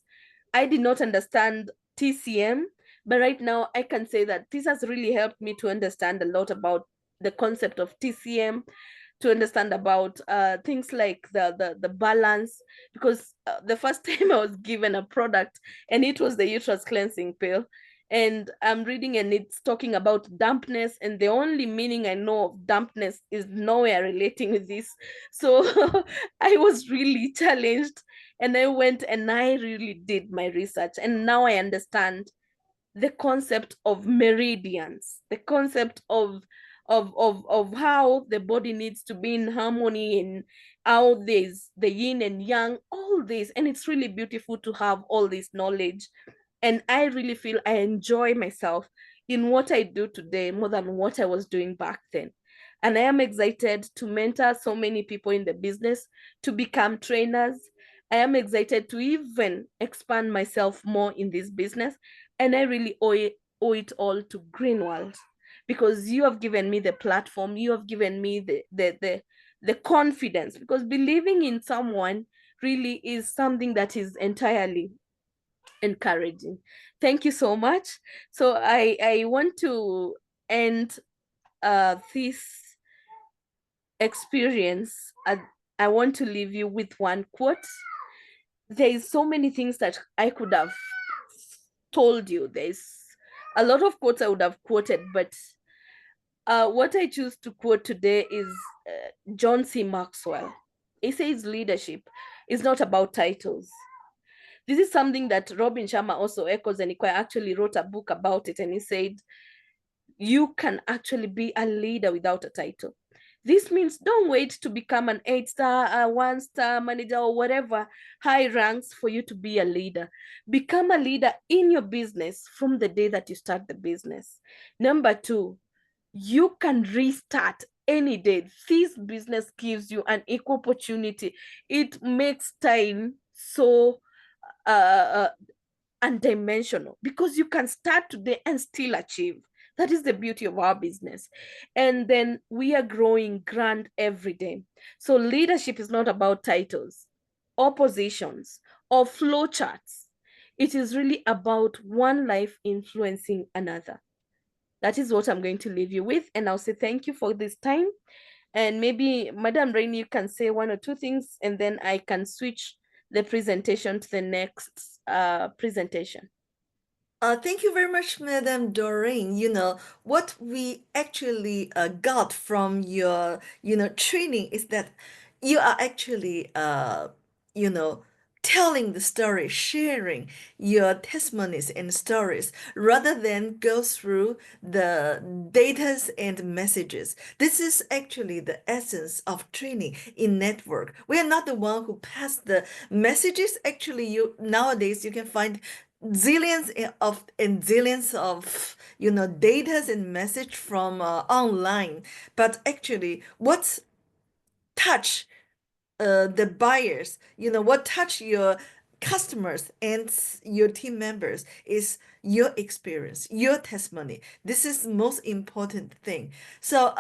I did not understand TCM, but right now I can say that this has really helped me to understand a lot about the concept of TCM, to understand about things like the balance. Because the first time I was given a product, and it was the uterus cleansing pill, and I'm reading and it's talking about dampness, and the only meaning I know of dampness is nowhere relating with this. So I was really challenged, and I went and I really did my research, and now I understand the concept of meridians, the concept of how the body needs to be in harmony, and how there's the yin and yang, all this. And it's really beautiful to have all this knowledge. And I really feel I enjoy myself in what I do today more than what I was doing back then. And I am excited to mentor so many people in the business to become trainers. I am excited to even expand myself more in this business. And I really owe it all to Greenworld, because you have given me the platform, you have given me the confidence, because believing in someone really is something that is entirely encouraging. Thank you so much. So I want to end this experience. I want to leave you with one quote. There is so many things that I could have told you. There's a lot of quotes I would have quoted, but what I choose to quote today is John C. Maxwell. He says leadership is not about titles. This is something that Robin Sharma also echoes, and he actually wrote a book about it. And he said, you can actually be a leader without a title. This means don't wait to become an 8-star, a 1-star manager, or whatever high ranks for you to be a leader. Become a leader in your business from the day that you start the business. Number 2, you can restart any day. This business gives you an equal opportunity. It makes time so undimensional, because you can start today and still achieve. That is the beauty of our business. And then we are growing grand every day. So leadership is not about titles or positions or flow charts. It is really about one life influencing another. That is what I'm going to leave you with. And I'll say thank you for this time. And maybe Madam Rain, you can say 1 or 2 things, and then I can switch the presentation to the next presentation.
Thank you very much, Madam Doreen. What we actually got from your, training is that you are actually, you know, telling the story, sharing your testimonies and stories rather than go through the datas and messages. This is actually the essence of training in network. We are not the one who pass the messages. Actually, nowadays you can find zillions of datas and message from online, but actually what's touch the buyers, what touch your customers and your team members is your experience, your testimony. This is the most important thing. So,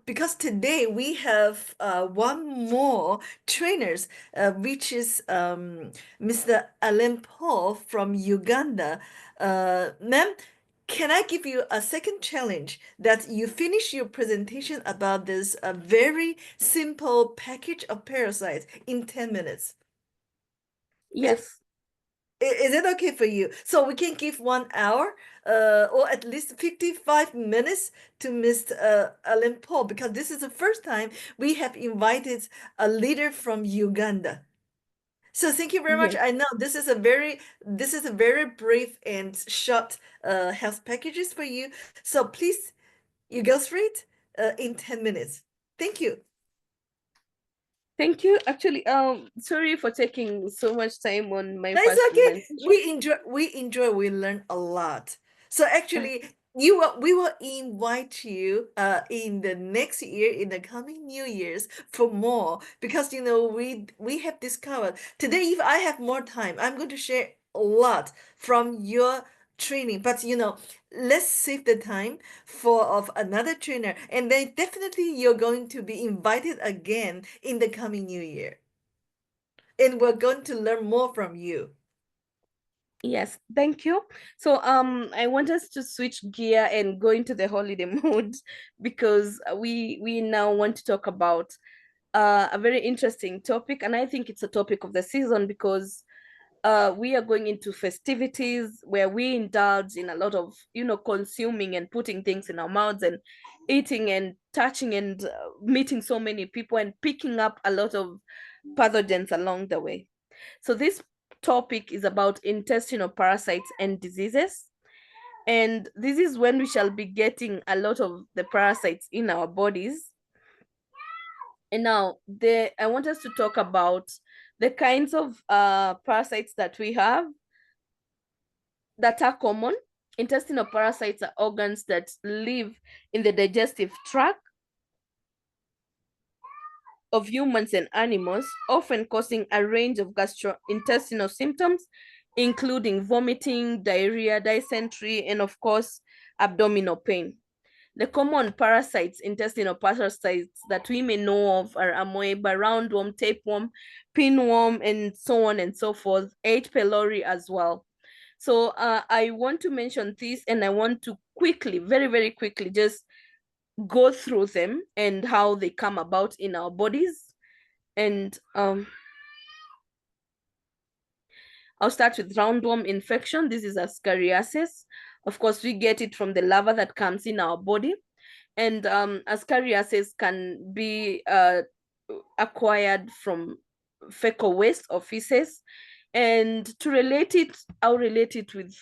because today we have one more trainers, which is Mr. Alemu from Uganda. Ma'am, can I give you a second challenge that you finish your presentation about this very simple package of parasites in 10 minutes? Is,
Yes.
is it okay for you? So we can give 1 hour or at least 55 minutes to Mr. Alemu, because this is the first time we have invited a leader from Uganda. So thank you very much.
Yes.
I know this is a very brief and short health packages for you. So please, you go through it in 10 minutes. Thank you.
Thank you. Actually, sorry for taking so much time on my
That's
first
okay.
presentation.
We learn a lot. So actually, we will invite you in the next year, in the coming New Year's, for more, because we have discovered today, if I have more time, I'm going to share a lot from your training. But let's save the time for of another trainer, and then definitely you're going to be invited again in the coming New Year. And we're going to learn more from you.
Yes, thank you. So I want us to switch gear and go into the holiday mode, because we now want to talk about a very interesting topic, and I think it's a topic of the season, because we are going into festivities where we indulge in a lot of consuming and putting things in our mouths and eating and touching and meeting so many people and picking up a lot of pathogens along the way. So this topic is about intestinal parasites and diseases. And this is when we shall be getting a lot of the parasites in our bodies. And now I want us to talk about the kinds of parasites that we have that are common. Intestinal parasites are organs that live in the digestive tract of humans and animals, often causing a range of gastrointestinal symptoms, including vomiting, diarrhea, dysentery, and of course, abdominal pain. The common parasites, intestinal parasites that we may know of are amoeba, roundworm, tapeworm, pinworm, and so on and so forth, H. pylori as well. So I want to mention this, and I want to quickly, very, very quickly, just go through them and how they come about in our bodies. And I'll start with roundworm infection. This is ascariasis. Of course, we get it from the larva that comes in our body. And ascariasis can be acquired from fecal waste or feces. And to relate it, I'll relate it with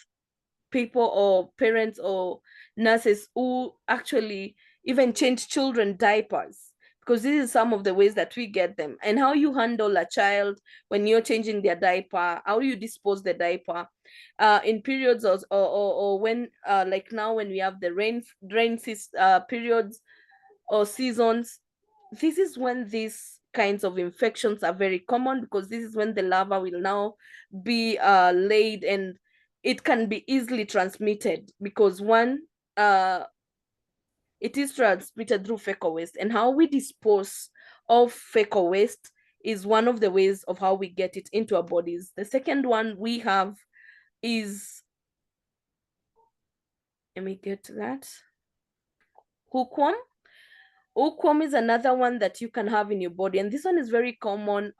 people or parents or nurses who actually even change children diapers, because this is some of the ways that we get them. And how you handle a child when you're changing their diaper, how you dispose the diaper in periods or when like now when we have the rain periods or seasons. This is when these kinds of infections are very common, because this is when the larva will now be laid, and it can be easily transmitted because one, it is transmitted through fecal waste, and how we dispose of fecal waste is one of the ways of how we get it into our bodies. The second one we have is, let me get to that, hookworm. Hookworm is another one that you can have in your body, and this one is very common.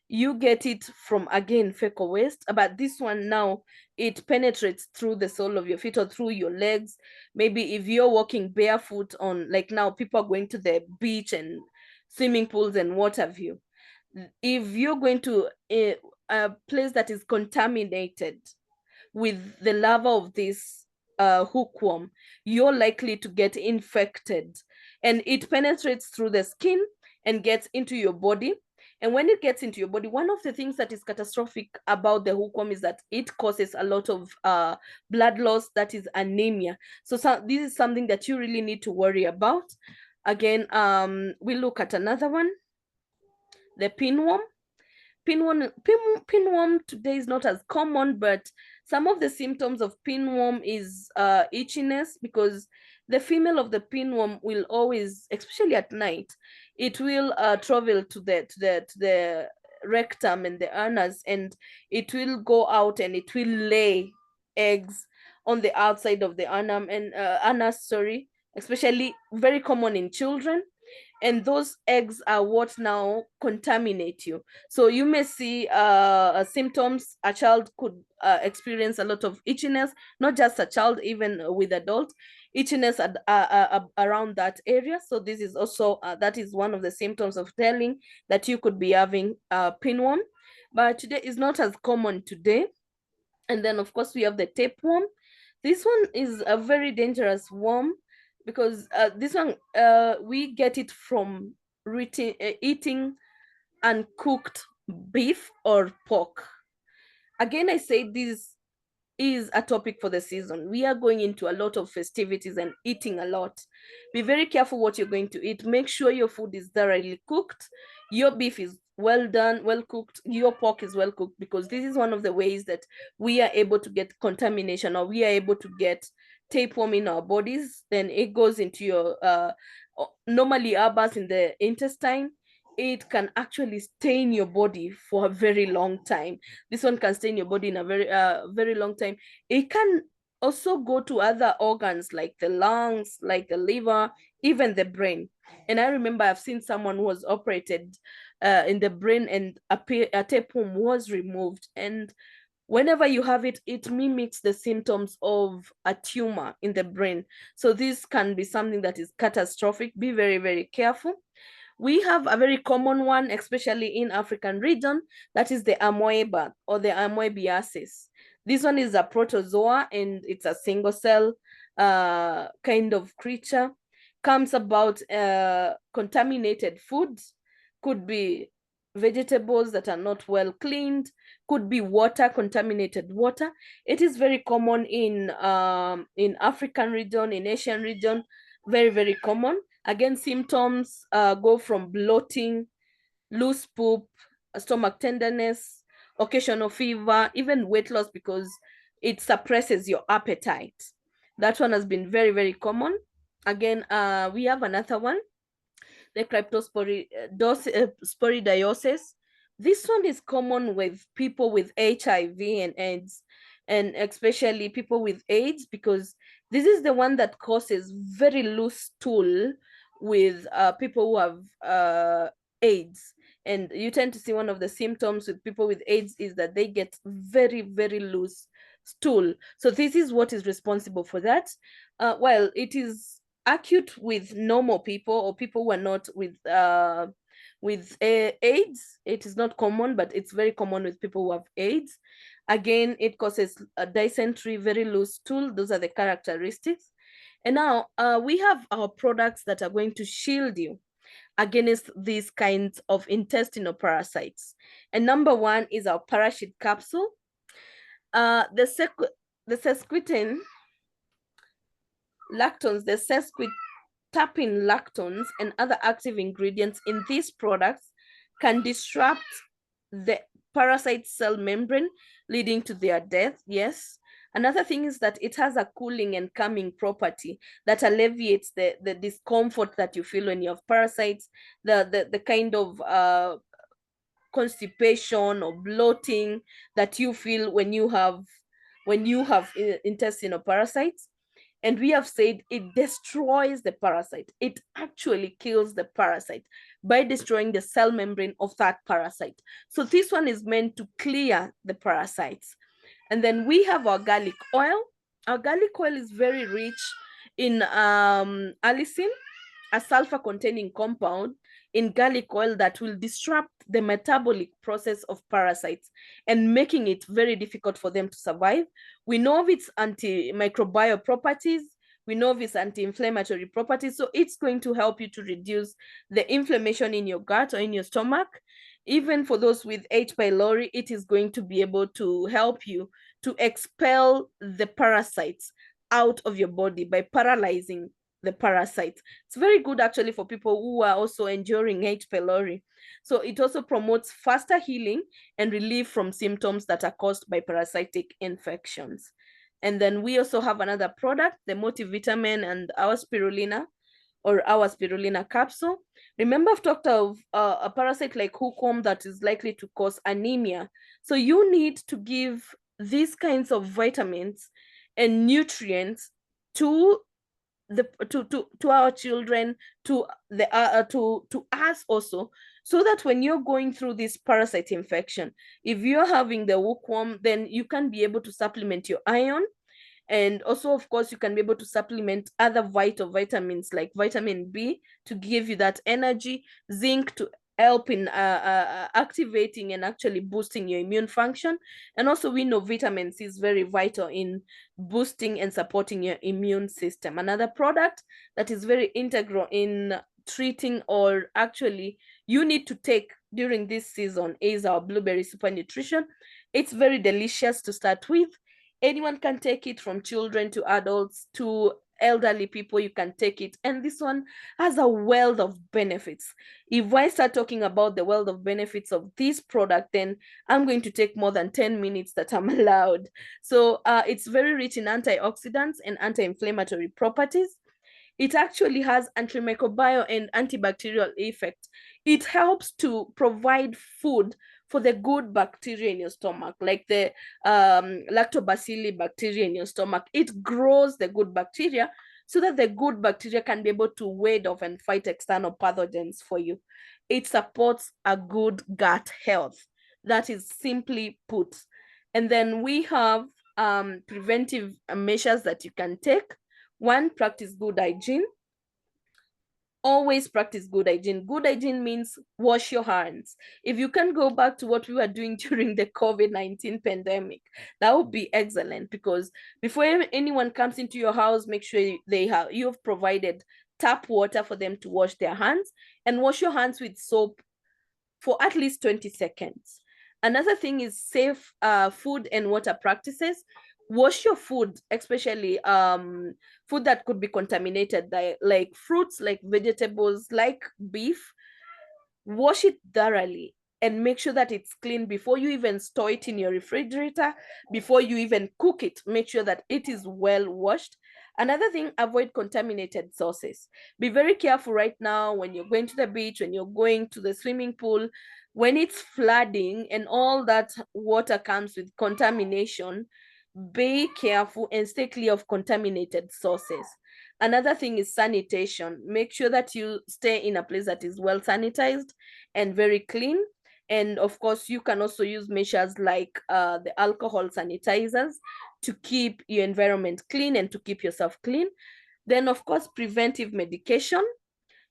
You get it from, again, fecal waste, but this one now, it penetrates through the sole of your feet or through your legs. Maybe if you're walking barefoot on, like now people are going to the beach and swimming pools and what have you. If you're going to a place that is contaminated with the larva of this hookworm, you're likely to get infected, and it penetrates through the skin and gets into your body. And when it gets into your body, one of the things that is catastrophic about the hookworm is that it causes a lot of blood loss, that is anemia. So this is something that you really need to worry about. Again, we look at another one, the pinworm. Pinworm today is not as common, but some of the symptoms of pinworm is itchiness, because the female of the pinworm will always, especially at night, it will travel to the rectum and the anus, and it will go out and it will lay eggs on the outside of the anus, sorry, especially very common in children. And those eggs are what now contaminate you. So you may see symptoms. A child could experience a lot of itchiness, not just a child, even with adult itchiness around that area. So this is also that is one of the symptoms of telling that you could be having pinworm, but today is not as common today. And then of course we have the tapeworm. This one is a very dangerous worm, because this one, we get it from eating uncooked beef or pork. Again, I say this is a topic for the season. We are going into a lot of festivities and eating a lot. Be very careful what you're going to eat. Make sure your food is thoroughly cooked. Your beef is well done, well cooked. Your pork is well cooked, because this is one of the ways that we are able to get contamination, or we are able to get tapeworm in our bodies. Then it goes into your normally herbs in the intestine. It can actually stay in your body for a very long time. This one can stay in your body in a very long time. It can also go to other organs like the lungs, like the liver, even the brain. And I remember I've seen someone who was operated in the brain, and a tapeworm was removed. And whenever you have it, it mimics the symptoms of a tumor in the brain. So this can be something that is catastrophic. Be very, very careful. We have a very common one, especially in African region, that is the amoeba or the amoebiasis. This one is a protozoa, and it's a single cell kind of creature. Comes about contaminated foods, could be vegetables that are not well cleaned, could be water, contaminated water. It is very common in African region, in Asian region, very, very common. Again, symptoms go from bloating, loose poop, stomach tenderness, occasional fever, even weight loss because it suppresses your appetite. That one has been very, very common. Again, we have another one, the cryptosporidiasis. This one is common with people with HIV and AIDS, and especially people with AIDS, because this is the one that causes very loose stool with people who have AIDS. And you tend to see one of the symptoms with people with AIDS is that they get very, very loose stool. So this is what is responsible for that. Well, it is acute with normal people or people who are not with AIDS. It is not common, but it's very common with people who have AIDS. Again, it causes a dysentery, very loose stool. Those are the characteristics. And now we have our products that are going to shield you against these kinds of intestinal parasites. And number one is our parachute capsule. The sesquiterpene lactones, the sesquiterpene lactones and other active ingredients in these products can disrupt the parasite cell membrane, leading to their death. Yes. Another thing is that it has a cooling and calming property that alleviates the discomfort that you feel when you have parasites, the kind of constipation or bloating that you feel when you have intestinal parasites. And we have said it destroys the parasite. It actually kills the parasite by destroying the cell membrane of that parasite. So this one is meant to clear the parasites. And then we have our garlic oil. Our garlic oil is very rich in allicin, a sulfur-containing compound in garlic oil that will disrupt the metabolic process of parasites and making it very difficult for them to survive. We know of its antimicrobial properties. We know of its anti-inflammatory properties. So it's going to help you to reduce the inflammation in your gut or in your stomach. Even for those with H. pylori, it is going to be able to help you to expel the parasites out of your body by paralyzing the parasites. It's very good actually for people who are also enduring H. pylori. So it also promotes faster healing and relief from symptoms that are caused by parasitic infections. And then we also have another product, the multivitamin and our spirulina, or our spirulina capsule. Remember, I've talked of a parasite like hookworm that is likely to cause anemia. So you need to give these kinds of vitamins and nutrients to our children, to us also, so that when you're going through this parasite infection, if you're having the hookworm, then you can be able to supplement your iron. And also, of course, you can be able to supplement other vital vitamins like vitamin B to give you that energy, zinc to help in activating and actually boosting your immune function. And also we know vitamin C is very vital in boosting and supporting your immune system. Another product that is very integral in treating, or actually you need to take during this season, is our blueberry super nutrition. It's very delicious to start with. Anyone can take it, from children to adults to elderly people, you can take it. And this one has a wealth of benefits. If I start talking about the wealth of benefits of this product, then I'm going to take more than 10 minutes that I'm allowed. So it's very rich in antioxidants and anti-inflammatory properties. It actually has antimicrobial and antibacterial effect. It helps to provide food for the good bacteria in your stomach, like the lactobacilli bacteria in your stomach. It grows the good bacteria so that the good bacteria can be able to ward off and fight external pathogens for you. It supports a good gut health. That is simply put. And then we have preventive measures that you can take. One, practice good hygiene. Always practice good hygiene. Good hygiene means wash your hands. If you can go back to what we were doing during the COVID-19 pandemic, that would be excellent, because before anyone comes into your house, make sure you've provided tap water for them to wash their hands, and wash your hands with soap for at least 20 seconds. Another thing is safe food and water practices. wash your food, especially food that could be contaminated, like fruits, like vegetables, like beef. Wash it thoroughly and make sure that it's clean before you even store it in your refrigerator. Before you even cook it, make sure that it is well washed. Another thing, avoid contaminated sources. Be very careful right now when you're going to the beach, when you're going to the swimming pool, when it's flooding and all that water comes with contamination. Be careful and stay clear of contaminated sources. Another thing is sanitation. Make sure that you stay in a place that is well sanitized and very clean. And of course, you can also use measures like the alcohol sanitizers to keep your environment clean and to keep yourself clean. Then, of course, preventive medication.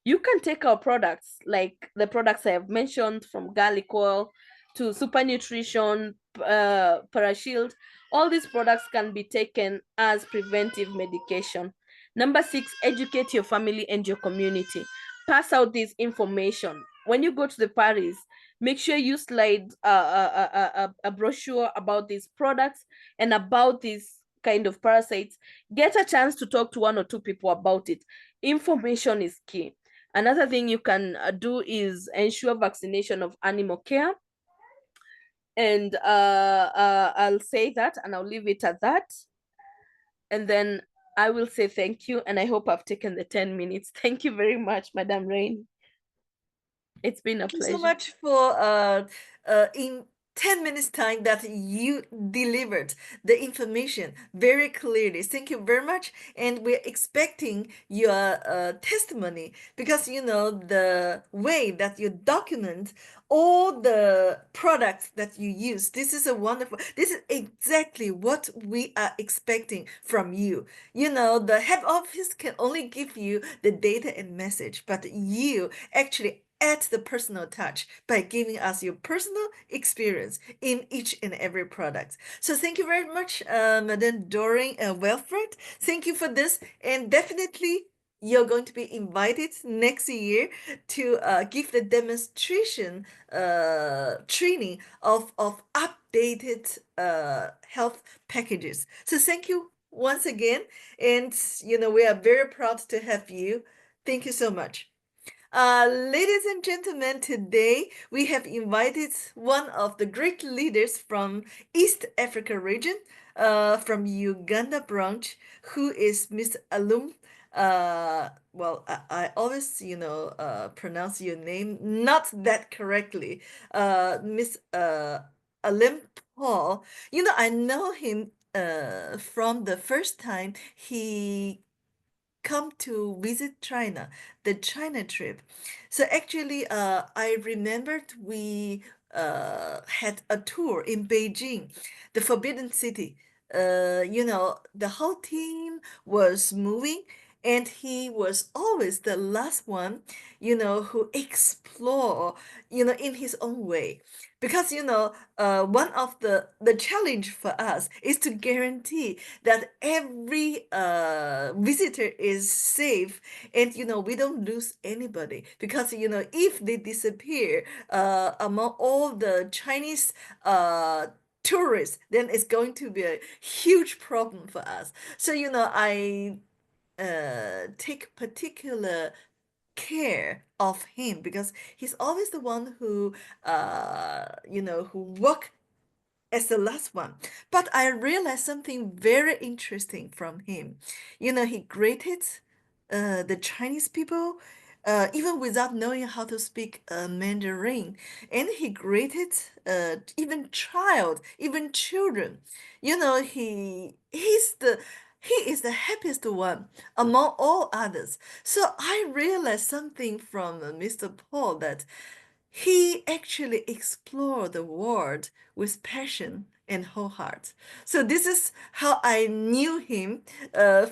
You can take our products, like the products I have mentioned, from garlic oil to super nutrition, parashield. All these products can be taken as preventive medication. Number 6, educate your family and your community. Pass out this information when you go to the parties. Make sure you slide a brochure about these products and about these kind of parasites. Get a chance to talk to 1 or 2 people about it. Information is key. Another thing you can do is ensure vaccination of animal care. And I'll say that and I'll leave it at that. And then I will say thank you. And I hope I've taken the 10 minutes. Thank you very much, Madam Rain. It's been a
You so
pleasure.
much for in 10 minutes time that you delivered the information very clearly. Thank you very much. And we're expecting your testimony because you know the way that you document all the products that you use. This is a wonderful, this is exactly what we are expecting from you. You know, the head office can only give you the data and message, but you actually add the personal touch by giving us your personal experience in each and every product. So thank you very much, Madam Doreen and Wilfred. Thank you for this, and definitely you're going to be invited next year to give the demonstration training of updated health packages. So thank you once again, and you know we are very proud to have you. Thank you so much. Ladies and gentlemen, today we have invited one of the great leaders from East Africa region, from Uganda branch, who is Miss Alum. I always, pronounce your name not that correctly. Miss Alem Paul. You know, I know him from the first time he come to visit China, the China trip. So actually, I remembered we had a tour in Beijing, the Forbidden City. You know, the whole team was moving, and he was always the last one, you know, who explore, you know, in his own way. Because, you know, one of the challenge for us is to guarantee that every visitor is safe, and you know we don't lose anybody, because you know if they disappear among all the Chinese tourists, then it's going to be a huge problem for us. So you know I take particular care of him, because he's always the one who who work as the last one. But I realized something very interesting from him. You know, he greeted the Chinese people even without knowing how to speak Mandarin. And he greeted even children. You know, he is the happiest one among all others. So I realized something from Mr. Paul, that he actually explored the world with passion and whole heart. So this is how I knew him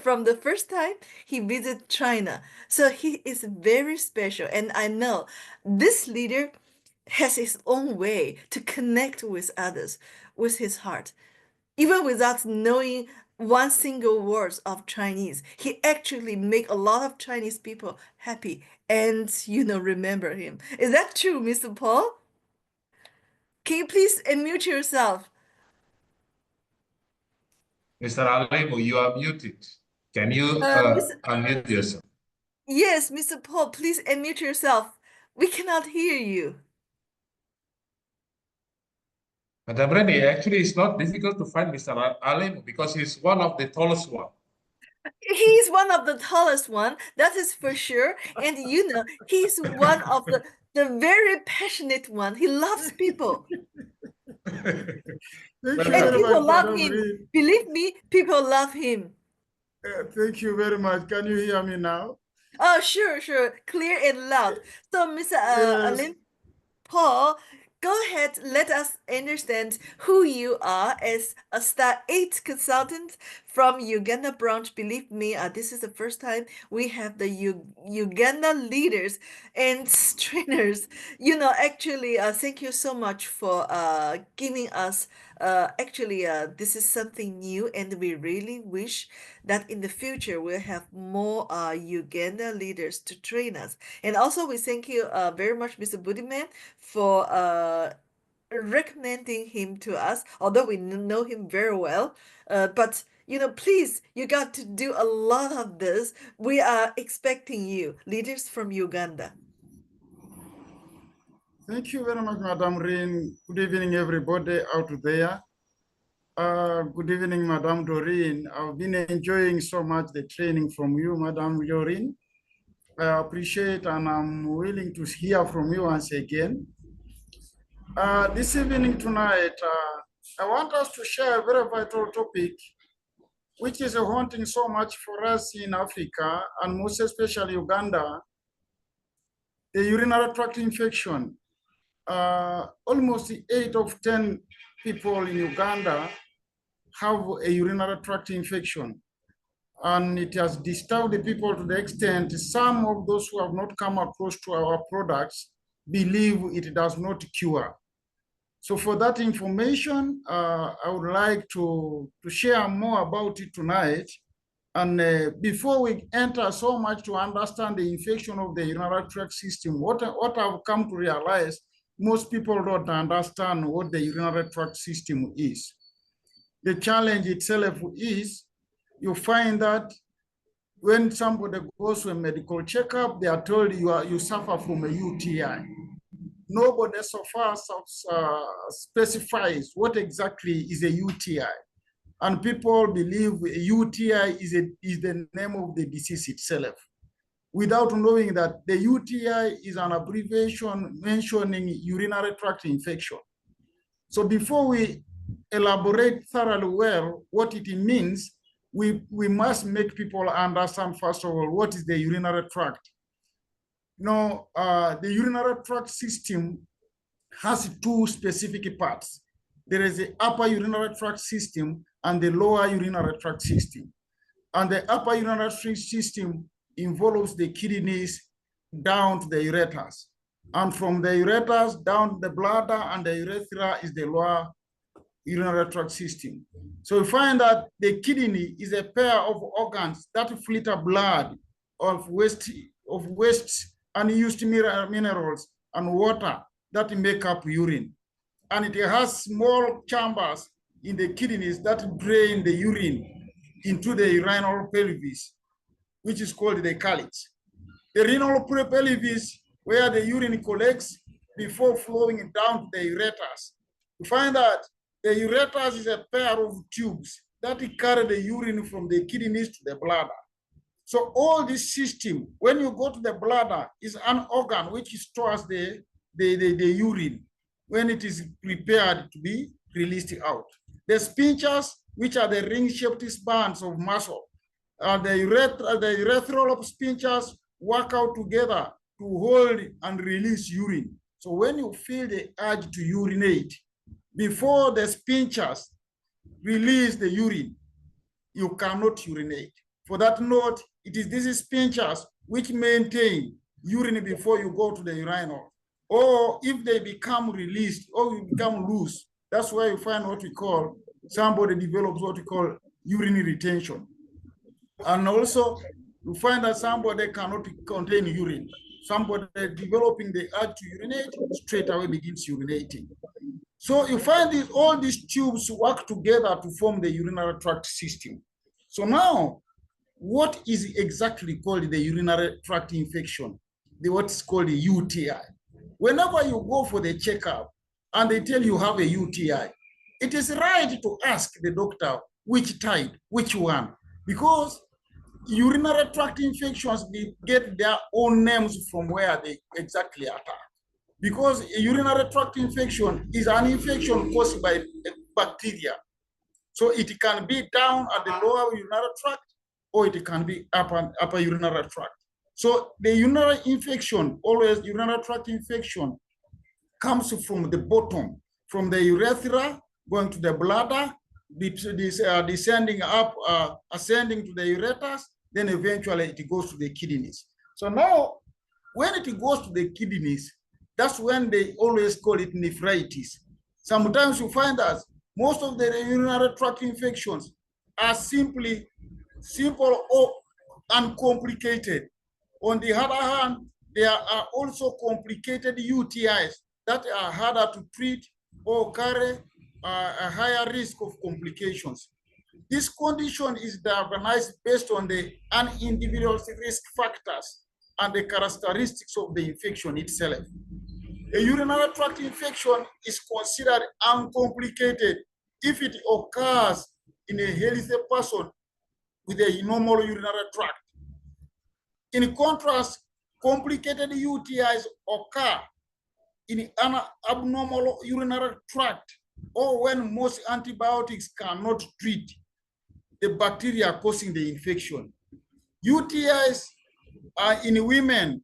from the first time he visited China. So he is very special, and I know this leader has his own way to connect with others with his heart. Even without knowing one single word of Chinese, he actually make a lot of Chinese people happy and remember him. Is that true, Mr. Paul? Can you please unmute yourself?
Mr. Alemu, you are muted. Can you unmute yourself?
Yes, Mr. Paul, please unmute yourself. We cannot hear you.
Madam Reni, actually, it's not difficult to find Mr. Alemu because he's one of the tallest one.
He's one of the tallest one, that is for sure. And he's one of the very passionate one. He loves people.
Thank you
And
very
people
much,
love
Madam
him.
Reed.
Believe me, people love him.
Thank you very much. Can you hear me now?
Oh, sure. Clear and loud. So, Mr.
Yes.
Paul, go ahead, let us understand who you are as a Star 8 consultant from Uganda branch. Believe me, this is the first time we have the Uganda leaders and trainers. Actually, thank you so much for giving us. This is something new, and we really wish that in the future we'll have more Uganda leaders to train us. And also, we thank you very much, Mr. Budiman, for recommending him to us, although we know him very well. But please, you got to do a lot of this. We are expecting you, leaders from Uganda.
Thank you very much, Madam Reed. Good evening, everybody out there. Good evening, Madam Doreen. I've been enjoying so much the training from you, Madam Doreen. I appreciate and I'm willing to hear from you once again. This evening tonight, I want us to share a very vital topic, which is haunting so much for us in Africa, and most especially Uganda, the urinary tract infection. Almost 8 of 10 people in Uganda have a urinary tract infection. And it has disturbed the people to the extent some of those who have not come across to our products believe it does not cure. So for that information, I would like to share more about it tonight. And before we enter so much to understand the infection of the urinary tract system, what I've come to realize, most people don't understand what the urinary tract system is. The challenge itself is, you find that when somebody goes to a medical checkup, they are told you suffer from a UTI. Nobody so far specifies what exactly is a UTI. And people believe a UTI is the name of the disease itself, without knowing that the UTI is an abbreviation mentioning urinary tract infection. So before we elaborate thoroughly well what it means, we must make people understand, first of all, what is the urinary tract. The urinary tract system has 2 specific parts. There is the upper urinary tract system and the lower urinary tract system. And the upper urinary tract system involves the kidneys down to the ureters. And from the ureters down to the bladder and the urethra is the lower urinary tract system. So we find that the kidney is a pair of organs that filter blood of waste unused minerals and water that make up urine. And it has small chambers in the kidneys that drain the urine into the renal pelvis, which is called the calyx. The renal pelvis, where the urine collects before flowing down to the ureters. You find that the ureters is a pair of tubes that carry the urine from the kidneys to the bladder. So all this system, when you go to the bladder, is an organ which stores the urine when it is prepared to be released out. The sphincters, which are the ring-shaped bands of muscle, the urethral sphincters work out together to hold and release urine. So when you feel the urge to urinate, before the sphincters release the urine, you cannot urinate. For that note, it is these sphincters which maintain urine before you go to the urinal. Or if they become released or you become loose, that's why you find what we call, somebody develops what we call urinary retention. And also, you find that somebody cannot contain urine. Somebody developing the urge to urinate straight away begins urinating. So you find all these tubes work together to form the urinary tract system. So now, what is exactly called the urinary tract infection? What's called a UTI. Whenever you go for the checkup and they tell you have a UTI, it is right to ask the doctor which type, which one, because urinary tract infections, they get their own names from where they exactly attack. Because a urinary tract infection is an infection caused by bacteria. So it can be down at the lower urinary tract, or it can be upper urinary tract. So the urinary infection, always urinary tract infection, comes from the bottom, from the urethra, going to the bladder, descending up, ascending to the ureters, then eventually it goes to the kidneys. So now, when it goes to the kidneys, that's when they always call it nephritis. Sometimes you find that most of the urinary tract infections are simple or uncomplicated. On the other hand, there are also complicated UTIs that are harder to treat or carry a higher risk of complications. This condition is diagnosed based on an individual's risk factors and the characteristics of the infection itself. A urinary tract infection is considered uncomplicated if it occurs in a healthy person with a normal urinary tract. In contrast, complicated UTIs occur in an abnormal urinary tract or when most antibiotics cannot treat the bacteria causing the infection. UTIs in women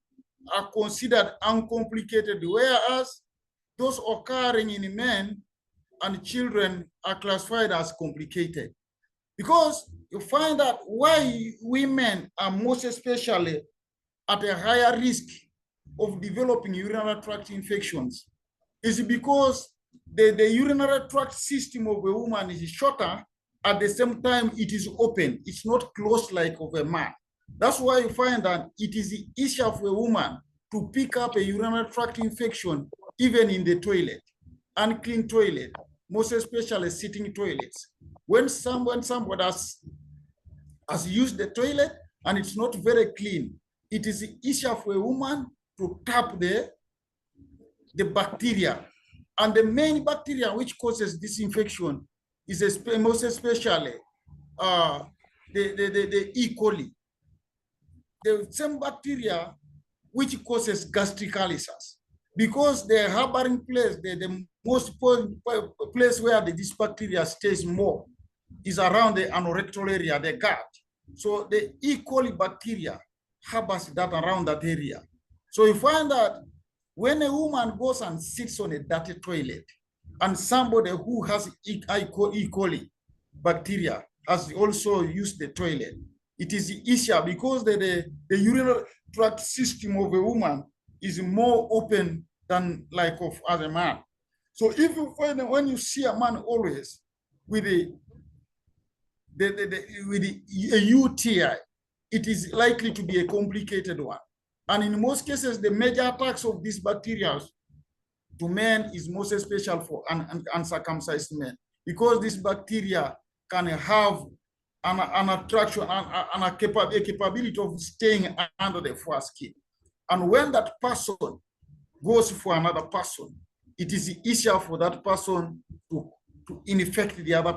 are considered uncomplicated, whereas those occurring in men and children are classified as complicated. Because you find that why women are most especially at a higher risk of developing urinary tract infections is because the urinary tract system of a woman is shorter. At the same time, it is open. It's not closed like of a man. That's why you find that it is easier for a woman to pick up a urinary tract infection even in the toilet, unclean toilet, most especially sitting toilets. When somebody has used the toilet and it's not very clean, it is easier for a woman to tap the bacteria. And the main bacteria which causes this infection is most especially the E. coli. The same bacteria which causes gastric ulcers, because the harboring place, the most place where this bacteria stays more is around the anorectal area, the gut. So the E. coli bacteria harbors that around that area. So you find that when a woman goes and sits on a dirty toilet, and somebody who has E. coli bacteria has also used the toilet, it is easier because the urinary tract system of a woman is more open than like of other man. So if you find that when you see a man always with a UTI, it is likely to be a complicated one. And in most cases, the major attacks of these bacteria to men is most especially for uncircumcised men, because this bacteria can have an attraction and a capability of staying under the foreskin. And when that person goes for another person, it is easier for that person to infect the other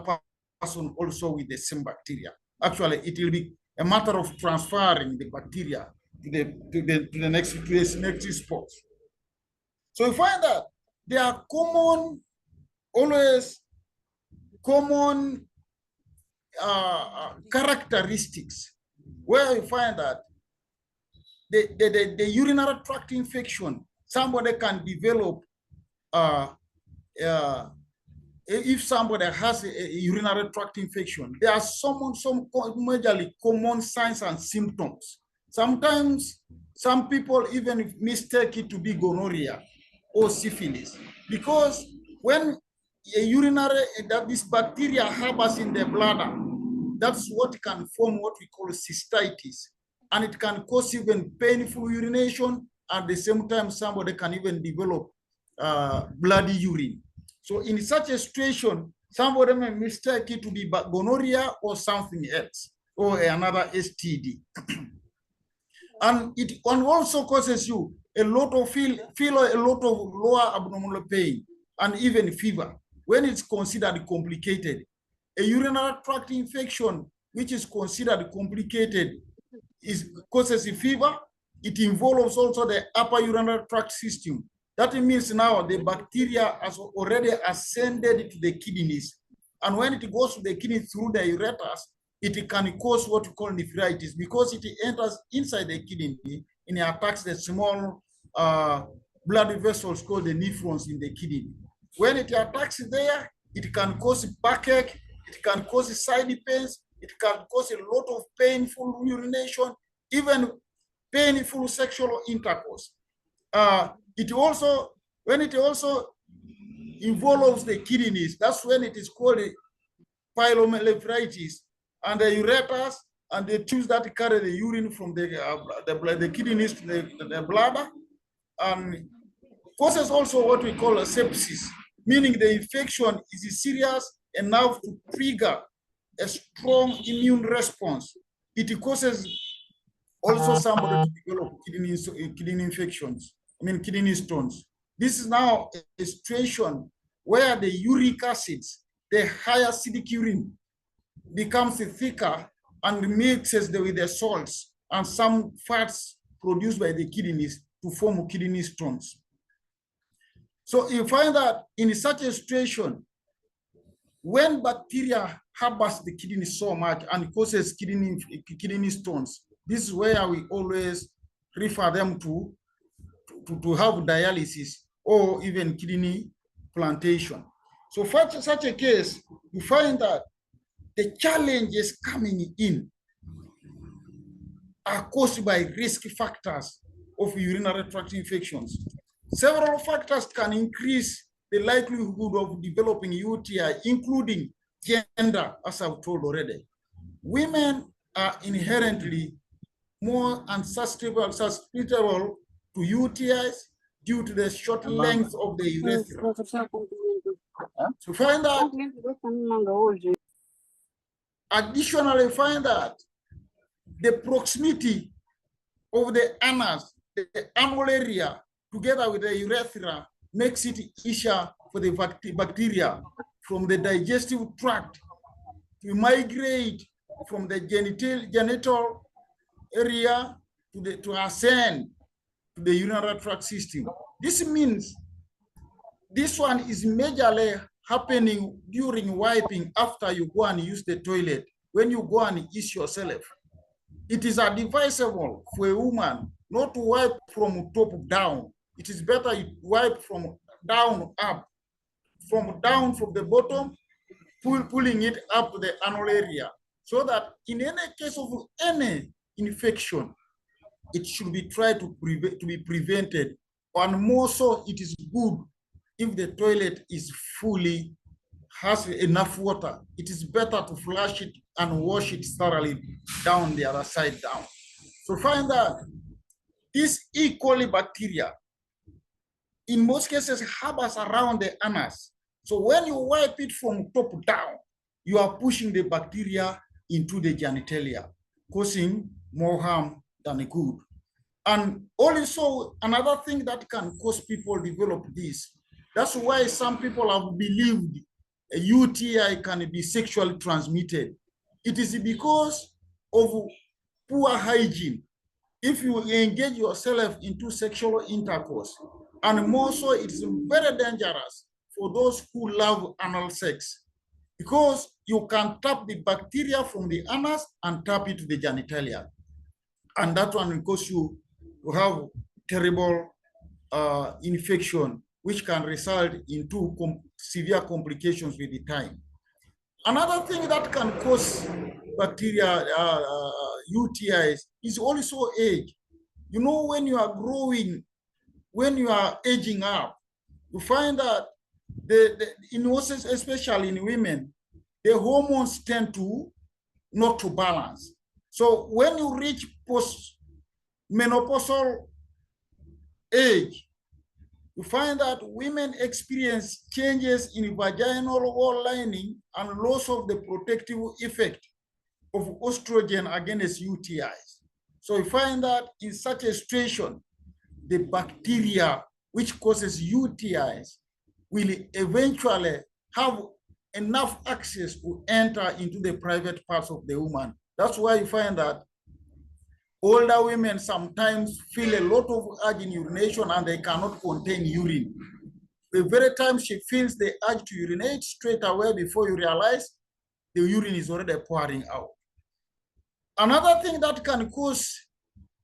person also with the same bacteria. Actually, it will be a matter of transferring the bacteria to the next spot. So you find that there are always common characteristics where you find that the urinary tract infection, somebody can develop if somebody has a urinary tract infection, there are some majorly common signs and symptoms. Sometimes some people even mistake it to be gonorrhea or syphilis, because when a urinary, that this bacteria harbors in the bladder, that's what can form what we call cystitis. And it can cause even painful urination. At the same time, somebody can even develop bloody urine. So in such a situation, somebody may mistake it to be gonorrhea or something else, or another STD. And it also causes you a lot of feel a lot of lower abdominal pain and even fever when it's considered complicated. A urinary tract infection, which is considered complicated, causes a fever. It involves also the upper urinary tract system. That means now the bacteria has already ascended to the kidneys. And when it goes to the kidney through the ureters, it can cause what we call nephritis because it enters inside the kidney and it attacks the small blood vessels called the nephrons in the kidney. When it attacks there, it can cause backache, it can cause side pains, it can cause a lot of painful urination, even painful sexual intercourse. When it also involves the kidneys, that's when it is called pyelonephritis, and the ureters and the tubes that carry the urine from the kidneys to the bladder, and causes also what we call a sepsis, meaning the infection is serious enough to trigger a strong immune response. It causes also somebody to develop kidney infections, kidney stones. This is now a situation where the uric acids, the high acidic urine, becomes thicker and mixes with the salts and some fats produced by the kidneys to form kidney stones. So you find that in such a situation, when bacteria harbors the kidney so much and causes kidney stones, this is where we always refer them to have dialysis or even kidney plantation. So for such a case, you find that the challenges coming in are caused by risk factors of urinary tract infections. Several factors can increase the likelihood of developing UTI, including gender, as I've told already. Women are inherently more unsusceptible to UTIs due to the short length of the urethra. So find that, additionally find that the proximity of the anus, the anal area, together with the urethra makes it easier for the bacteria from the digestive tract to migrate from the genital area to ascend to the urinary tract system. This means this one is majorly happening during wiping after you go and use the toilet. When you go and ease yourself, it is advisable for a woman not to wipe from top down. It is better you wipe from down up, from down from the bottom, pulling it up to the anal area, so that in any case of any infection, it should be tried to be prevented. And more so, it is good if the toilet has enough water. It is better to flush it and wash it thoroughly down the other side down. So find that this E. coli bacteria, in most cases, harbors around the anus. So when you wipe it from top down, you are pushing the bacteria into the genitalia, causing more harm than good. And also another thing that can cause people develop this, that's why some people have believed a UTI can be sexually transmitted. It is because of poor hygiene. If you engage yourself into sexual intercourse, and more so, it is very dangerous for those who love anal sex, because you can tap the bacteria from the anus and tap it to the genitalia. And that one will cause you to have terrible infection, which can result into severe complications with the time. Another thing that can cause bacteria UTIs is also age. You know, when you are growing, when you are aging up, you find that especially in women, the hormones tend to not to balance. So when you reach post-menopausal age, You find that women experience changes in vaginal wall lining and loss of the protective effect of estrogen against UTIs. So you find that in such a situation, the bacteria which causes UTIs will eventually have enough access to enter into the private parts of the woman. That's why you find that older women sometimes feel a lot of urge in urination and they cannot contain urine. The very time she feels the urge to urinate, straight away before you realize the urine is already pouring out. Another thing that can cause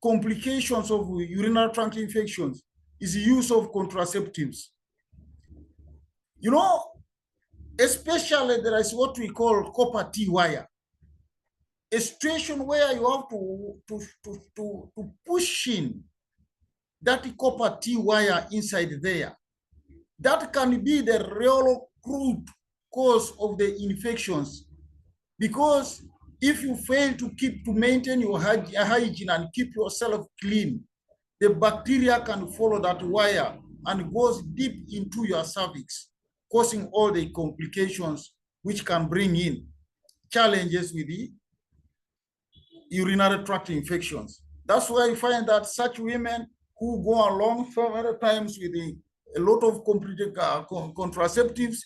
complications of urinary tract infections is the use of contraceptives. You know, especially there is what we call copper T wire. A situation where you have to push in that copper T wire inside there. That can be the real root cause of the infections. Because if you fail to maintain your hygiene and keep yourself clean, the bacteria can follow that wire and goes deep into your cervix, causing all the complications which can bring in challenges with the urinary tract infections. That's why you find that such women who go along several times with a lot of contraceptives,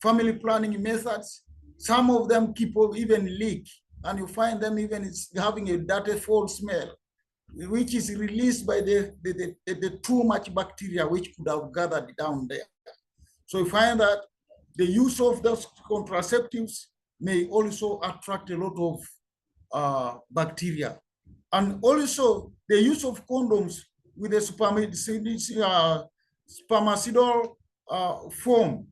family planning methods, some of them keep even leak, and you find them even having a dirty foul smell, which is released by the too much bacteria which could have gathered down there. So you find that the use of those contraceptives may also attract a lot of bacteria. And also the use of condoms with a spermicidal form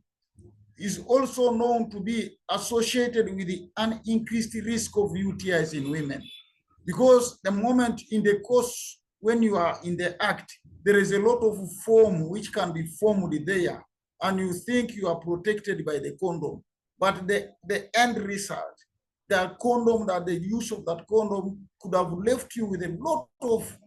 is also known to be associated with an increased risk of UTIs in women. Because the moment in the course when you are in the act, there is a lot of foam which can be formed there, and you think you are protected by the condom. But the end result, the condom, that the use of that condom could have left you with a lot of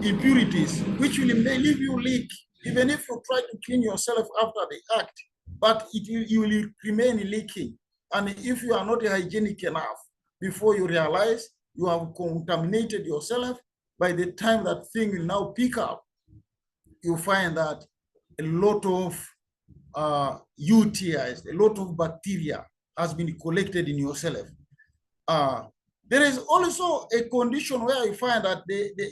impurities, which will may leave you leak, even if you try to clean yourself after the act, but you will remain leaking. And if you are not hygienic enough, before you realize you have contaminated yourself, by the time that thing will now pick up, you find that a lot of UTIs, a lot of bacteria has been collected in yourself. There is also a condition where you find that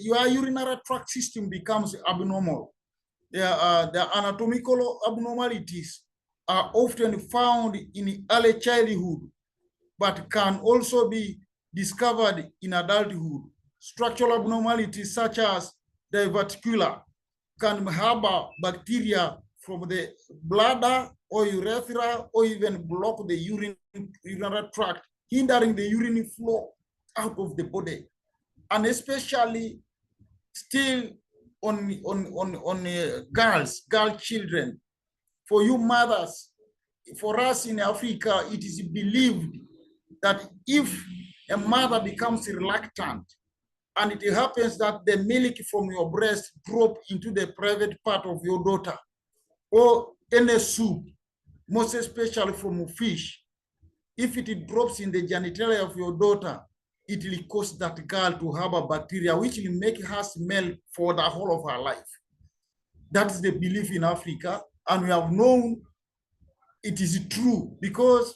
your urinary tract system becomes abnormal. The anatomical abnormalities are often found in early childhood, but can also be discovered in adulthood. Structural abnormalities such as diverticular can harbor bacteria from the bladder or urethra, or even block the urinary tract, hindering the urine flow out of the body. And especially still on girl children. For you mothers, for us in Africa, it is believed that if a mother becomes reluctant and it happens that the milk from your breast drop into the private part of your daughter, or any soup, most especially from fish, if it drops in the genitalia of your daughter, it will cause that girl to harbor bacteria, which will make her smell for the whole of her life. That is the belief in Africa, and we have known it is true, because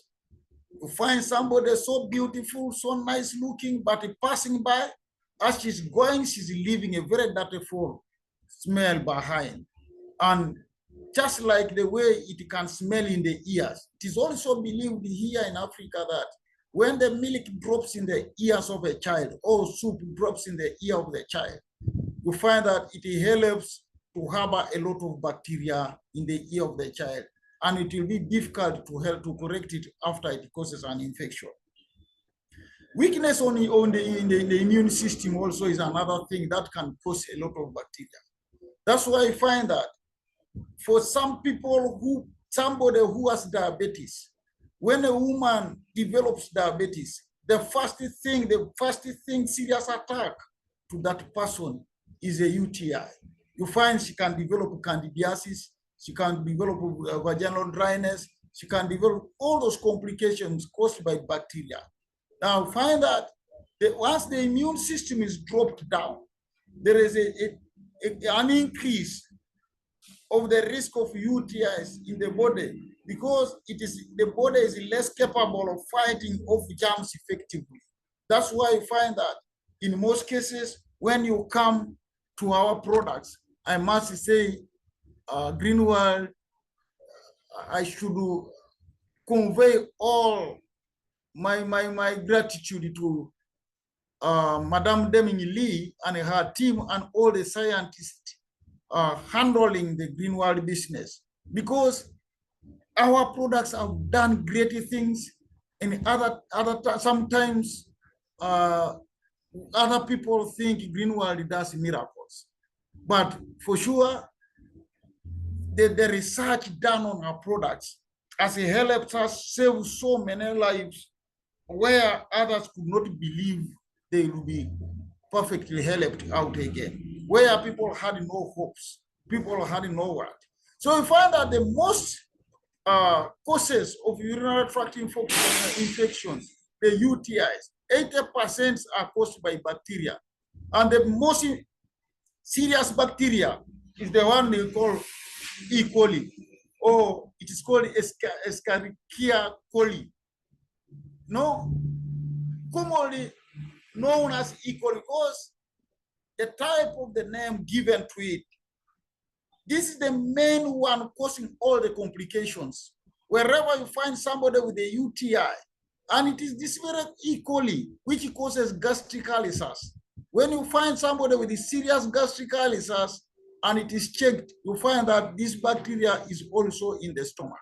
you find somebody so beautiful, so nice looking, but passing by, as she's going, she's leaving a very dirty smell behind. And just like the way it can smell in the ears, it is also believed here in Africa that when the milk drops in the ears of a child, or soup drops in the ear of the child, you find that it helps to harbor a lot of bacteria in the ear of the child, and it will be difficult to help to correct it after it causes an infection. Weakness in the immune system also is another thing that can cause a lot of bacteria. That's why I find that for some people, somebody who has diabetes, when a woman develops diabetes, the first thing serious attack to that person is a UTI. You find she can develop candidiasis, she can develop vaginal dryness, she can develop all those complications caused by bacteria. Now find that once the immune system is dropped down, there is an increase of the risk of UTIs in the body because the body is less capable of fighting off germs effectively. That's why you find that in most cases, when you come to our products, I must say, Greenwald, I should convey all my gratitude to Madame Deming Lee and her team and all the scientists handling the Greenwald business, because our products have done great things, and sometimes other people think Greenwald does miracles, but for sure, the research done on our products has helped us save so many lives where others could not believe they will be perfectly helped out again, where people had no hopes, people had no what. So we find that the most causes of urinary tract infections, the UTIs, 80% are caused by bacteria. And the most serious bacteria is the one they call E. coli, or it is called Escherichia coli. No, commonly known as E. coli because the type of the name given to it. This is the main one causing all the complications. Wherever you find somebody with a UTI, and it is this very E. coli which causes gastric ulcers. When you find somebody with a serious gastric ulcers and it is checked, you find that this bacteria is also in the stomach.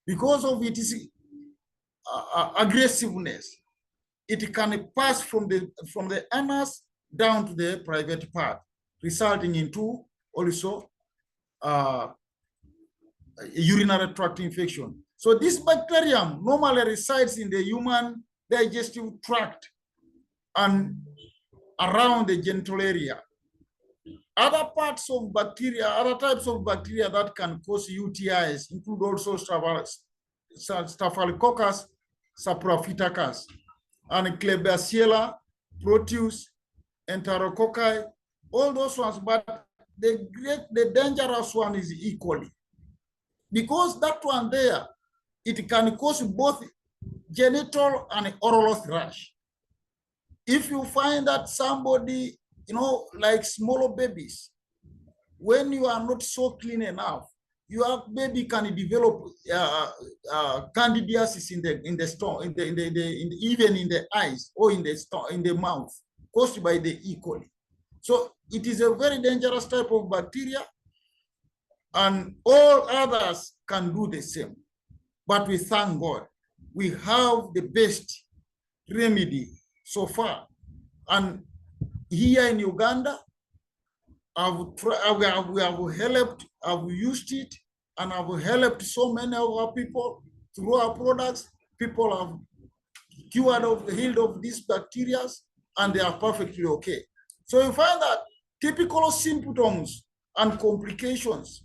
Because of its aggressiveness, it can pass from the anus down to the private part, resulting into also a urinary tract infection. So this bacterium normally resides in the human digestive tract and around the genital area. Other parts of bacteria, other types of bacteria that can cause UTIs include also Staphylococcus saprophytacus and Klebsiella, Proteus, Enterococci, all those ones, but the dangerous one is E. coli. Because that one there, it can cause both genital and oral thrush. If you find that somebody, like smaller babies, when you are not so clean enough, your baby can develop candidiasis in the stomach, even in the eyes or in the mouth, caused by the E. coli. So it is a very dangerous type of bacteria, and all others can do the same. But we thank God, we have the best remedy so far. And here in Uganda, we have helped, I've used it, and I've helped so many of our people through our products. People have healed of these bacteria, and they are perfectly okay. So you find that typical symptoms and complications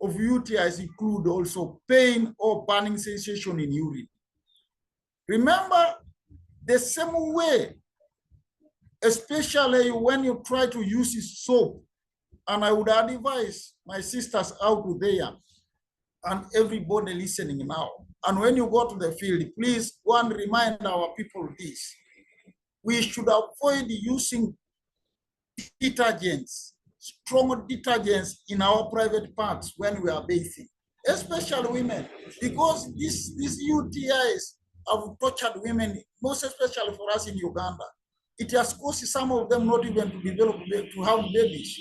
of UTIs include also pain or burning sensation in urine. Remember, the same way, especially when you try to use soap, and I would advise my sisters out there and everybody listening now, and when you go to the field, please go and remind our people this. We should avoid using detergents, strong detergents in our private parts when we are bathing, especially women, because these UTIs have tortured women, most especially for us in Uganda. It has caused some of them not even to have babies,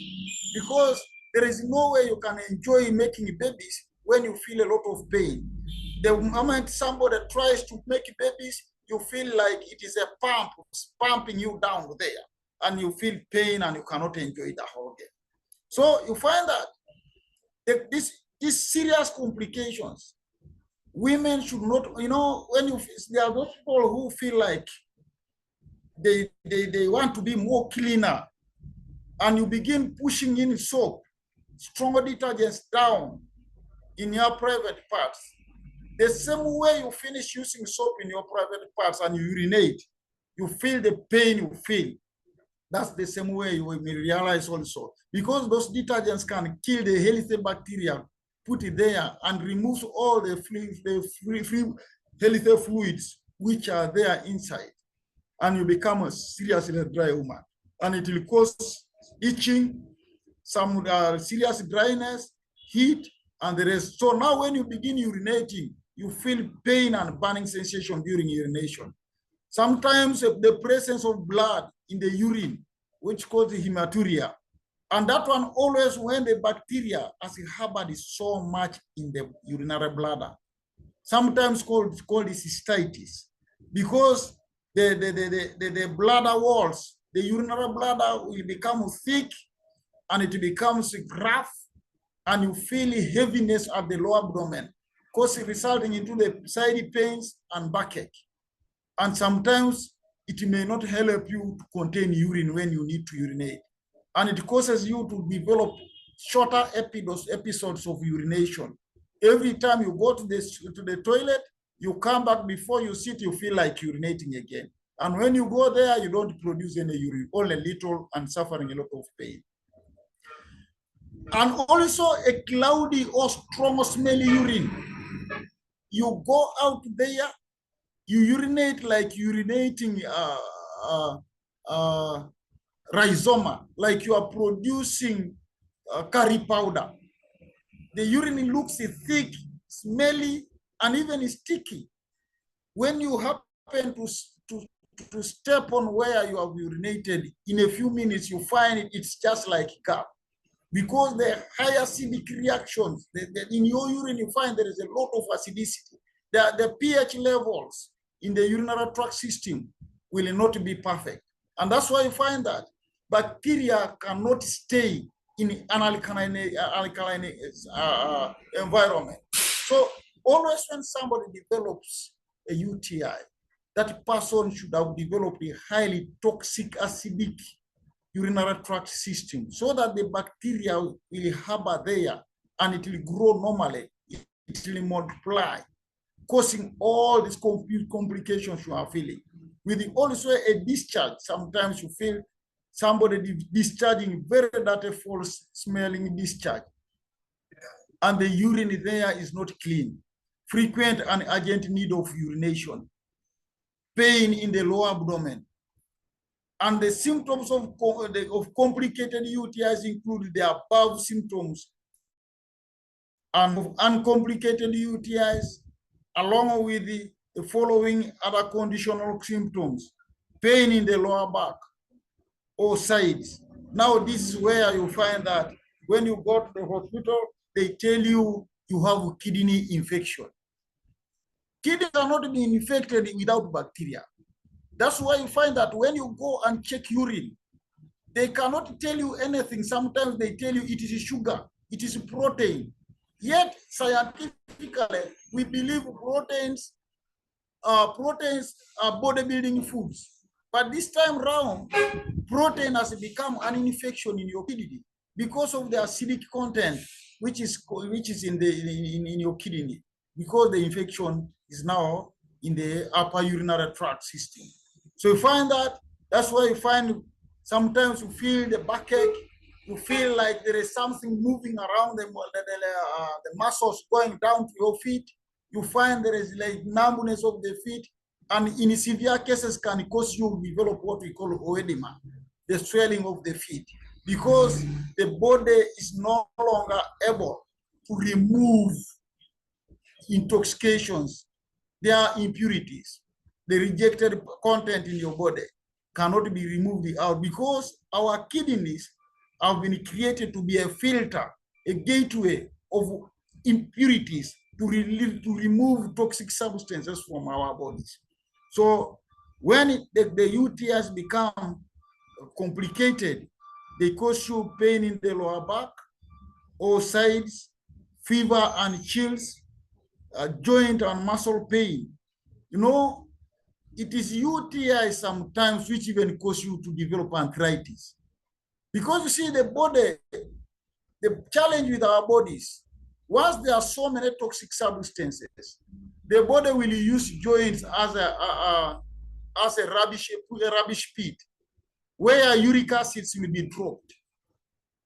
because there is no way you can enjoy making babies when you feel a lot of pain. The moment somebody tries to make babies, you feel like it is a pump pumping you down there, and you feel pain and you cannot enjoy the whole game. So you find that these serious complications, women should not, when there are those people who feel like they want to be more cleaner, and you begin pushing in soap, stronger detergents down in your private parts, the same way you finish using soap in your private parts and you urinate, you feel the pain you feel. That's the same way you will realize also. Because those detergents can kill the healthy bacteria, put it there and remove all the free healthy fluids which are there inside. And you become a seriously dry woman. And it will cause itching, some serious dryness, heat, and the rest. So now when you begin urinating, you feel pain and burning sensation during urination. Sometimes the presence of blood in the urine, which causes hematuria. And that one always when the bacteria as a harbored is so much in the urinary bladder, sometimes called cystitis, because the bladder walls, the urinary bladder will become thick and it becomes rough, and you feel heaviness at the lower abdomen, resulting into the side pains and backache. And sometimes it may not help you to contain urine when you need to urinate. And it causes you to develop shorter episodes of urination. Every time you go to the toilet, you come back, before you sit, you feel like urinating again. And when you go there, you don't produce any urine, only little, and suffering a lot of pain. And also a cloudy or strong smelly urine. You go out there, you urinate like urinating rhizoma, like you are producing curry powder. The urine looks thick, smelly, and even sticky. When you happen to step on where you have urinated, in a few minutes, you find it's just like gap. Because the high acidic reactions, in your urine, you find there is a lot of acidicity. The pH levels in the urinary tract system will not be perfect. And that's why you find that bacteria cannot stay in an alkaline environment. So always when somebody develops a UTI, that person should have developed a highly toxic acidic urinary tract system, so that the bacteria will harbor there and it will grow normally, it will multiply, causing all these complications you are feeling. With also a discharge, sometimes you feel somebody discharging very dirty, false smelling discharge, and the urine there is not clean. Frequent and urgent need of urination, pain in the lower abdomen. And the symptoms of complicated UTIs include the above symptoms, and uncomplicated UTIs, along with the following other conditional symptoms: pain in the lower back or sides. Now, this is where you find that when you go to the hospital, they tell you you have a kidney infection. Kidneys cannot be infected without bacteria. That's why you find that when you go and check urine, they cannot tell you anything. Sometimes they tell you it is sugar, it is protein. Yet scientifically, we believe proteins are bodybuilding foods. But this time around, protein has become an infection in your kidney because of the acidic content which is in your kidney, because the infection is now in the upper urinary tract system. So you find that, that's why you find sometimes you feel the backache, you feel like there is something moving around the muscles going down to your feet. You find there is like numbness of the feet, and in severe cases can cause you to develop what we call oedema, the swelling of the feet, because the body is no longer able to remove intoxications. There are impurities. The rejected content in your body cannot be removed out, because our kidneys have been created to be a filter, a gateway of impurities to remove toxic substances from our bodies. So when the UTIs become complicated, they cause you pain in the lower back or sides, fever and chills, joint and muscle pain. You know, it is UTI sometimes which even cause you to develop arthritis, Because you see, the body, the challenge with our bodies, once there are so many toxic substances, the body will use joints as a rubbish pit, where uric acids will be dropped,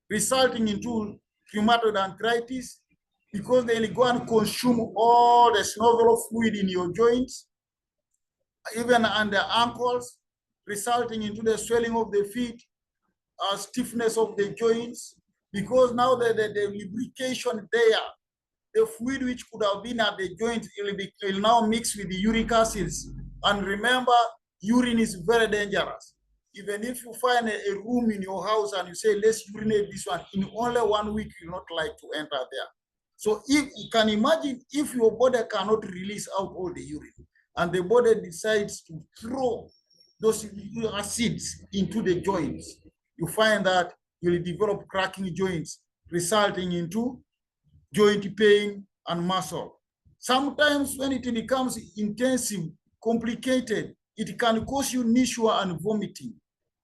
resulting into rheumatoid arthritis, because they will go and consume all the synovial fluid in your joints, even on the ankles, resulting into the swelling of the feet, stiffness of the joints, because now the lubrication there, the fluid which could have been at the joint will now mix with the uric acids. And remember, urine is very dangerous. Even if you find a room in your house and you say, let's urinate this one, in only 1 week, you'll not like to enter there. So if you can imagine, if your body cannot release out all the urine, and the body decides to throw those acids into the joints, you find that you'll develop cracking joints, resulting into joint pain and muscle. Sometimes when it becomes intensive, complicated, it can cause you nausea and vomiting.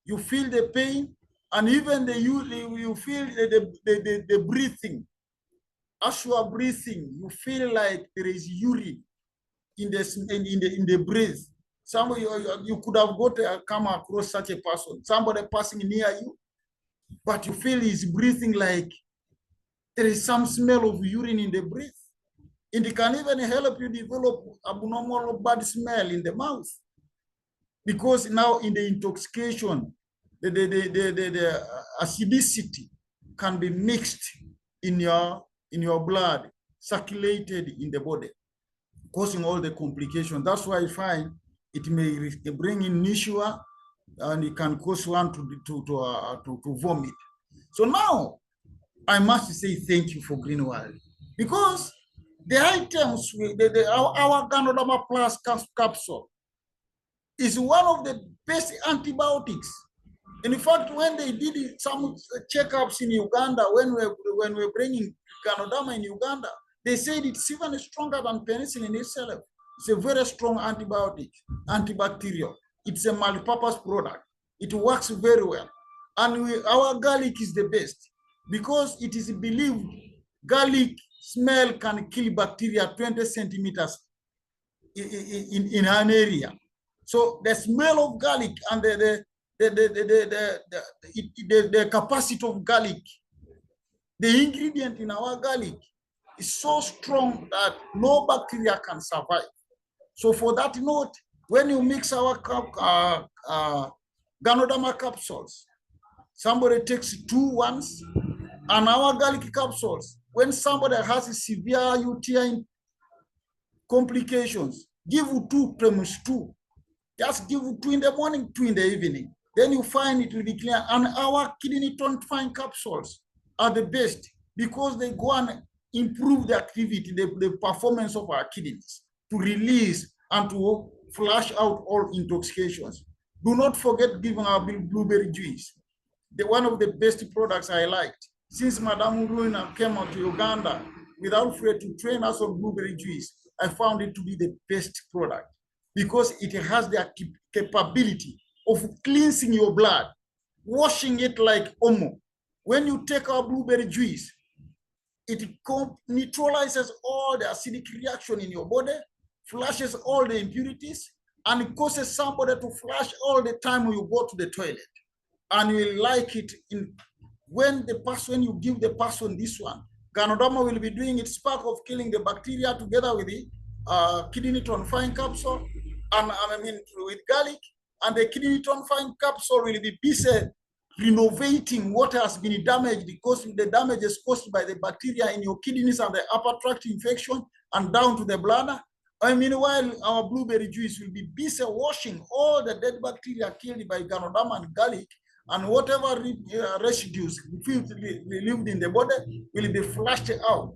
You feel the pain, and even you feel the breathing. As you are breathing, you feel like there is urine in the breath. Some you could have come across such a person, somebody passing near you, but you feel he's breathing like there is some smell of urine in the breath. And it can even help you develop abnormal bad smell in the mouth. Because now in the intoxication, the acidity can be mixed in your blood, circulated in the body, causing all the complications. That's why I find it may bring in nausea, and it can cause one to vomit. So now, I must say thank you for Green World, because the items, our Ganoderma Plus capsule is one of the best antibiotics. And in fact, when they did some checkups in Uganda, when we're bringing Ganoderma in Uganda, they said it's even stronger than penicillin itself. It's a very strong antibiotic, antibacterial. It's a multi-purpose product. It works very well. And our garlic is the best, because it is believed garlic smell can kill bacteria 20 centimeters in an area. So the smell of garlic and the capacity of garlic, the ingredient in our garlic is so strong that no bacteria can survive. So for that note, when you mix our Ganoderma capsules, somebody takes 2 once, and our garlic capsules, when somebody has a severe UTI complications, give 2 times 2. Just give 2 in the morning, 2 in the evening. Then you find it will be clear. And our kidney tonifying capsules are the best, because they go and improve the activity, the performance of our kidneys, to release and to flush out all intoxications. Do not forget giving our blueberry juice, one of the best products I liked. Since Madame Doreen came out to Uganda with Wilfred to train us on blueberry juice, I found it to be the best product, because it has the capability of cleansing your blood, washing it like Omo. When you take our blueberry juice, it neutralizes all the acidic reaction in your body, flushes all the impurities, and it causes somebody to flush all the time when you go to the toilet. And you will like it when you give the person this one. Ganoderma will be doing its part of killing the bacteria together with the kidney tonifying capsule, and with garlic, and the kidney tonifying capsule will be busy renovating what has been damaged, because the damage is caused by the bacteria in your kidneys and the upper tract infection and down to the bladder. Meanwhile, our blueberry juice will be busy washing all the dead bacteria killed by Ganoderma and garlic, and whatever residues lived in the body will be flushed out.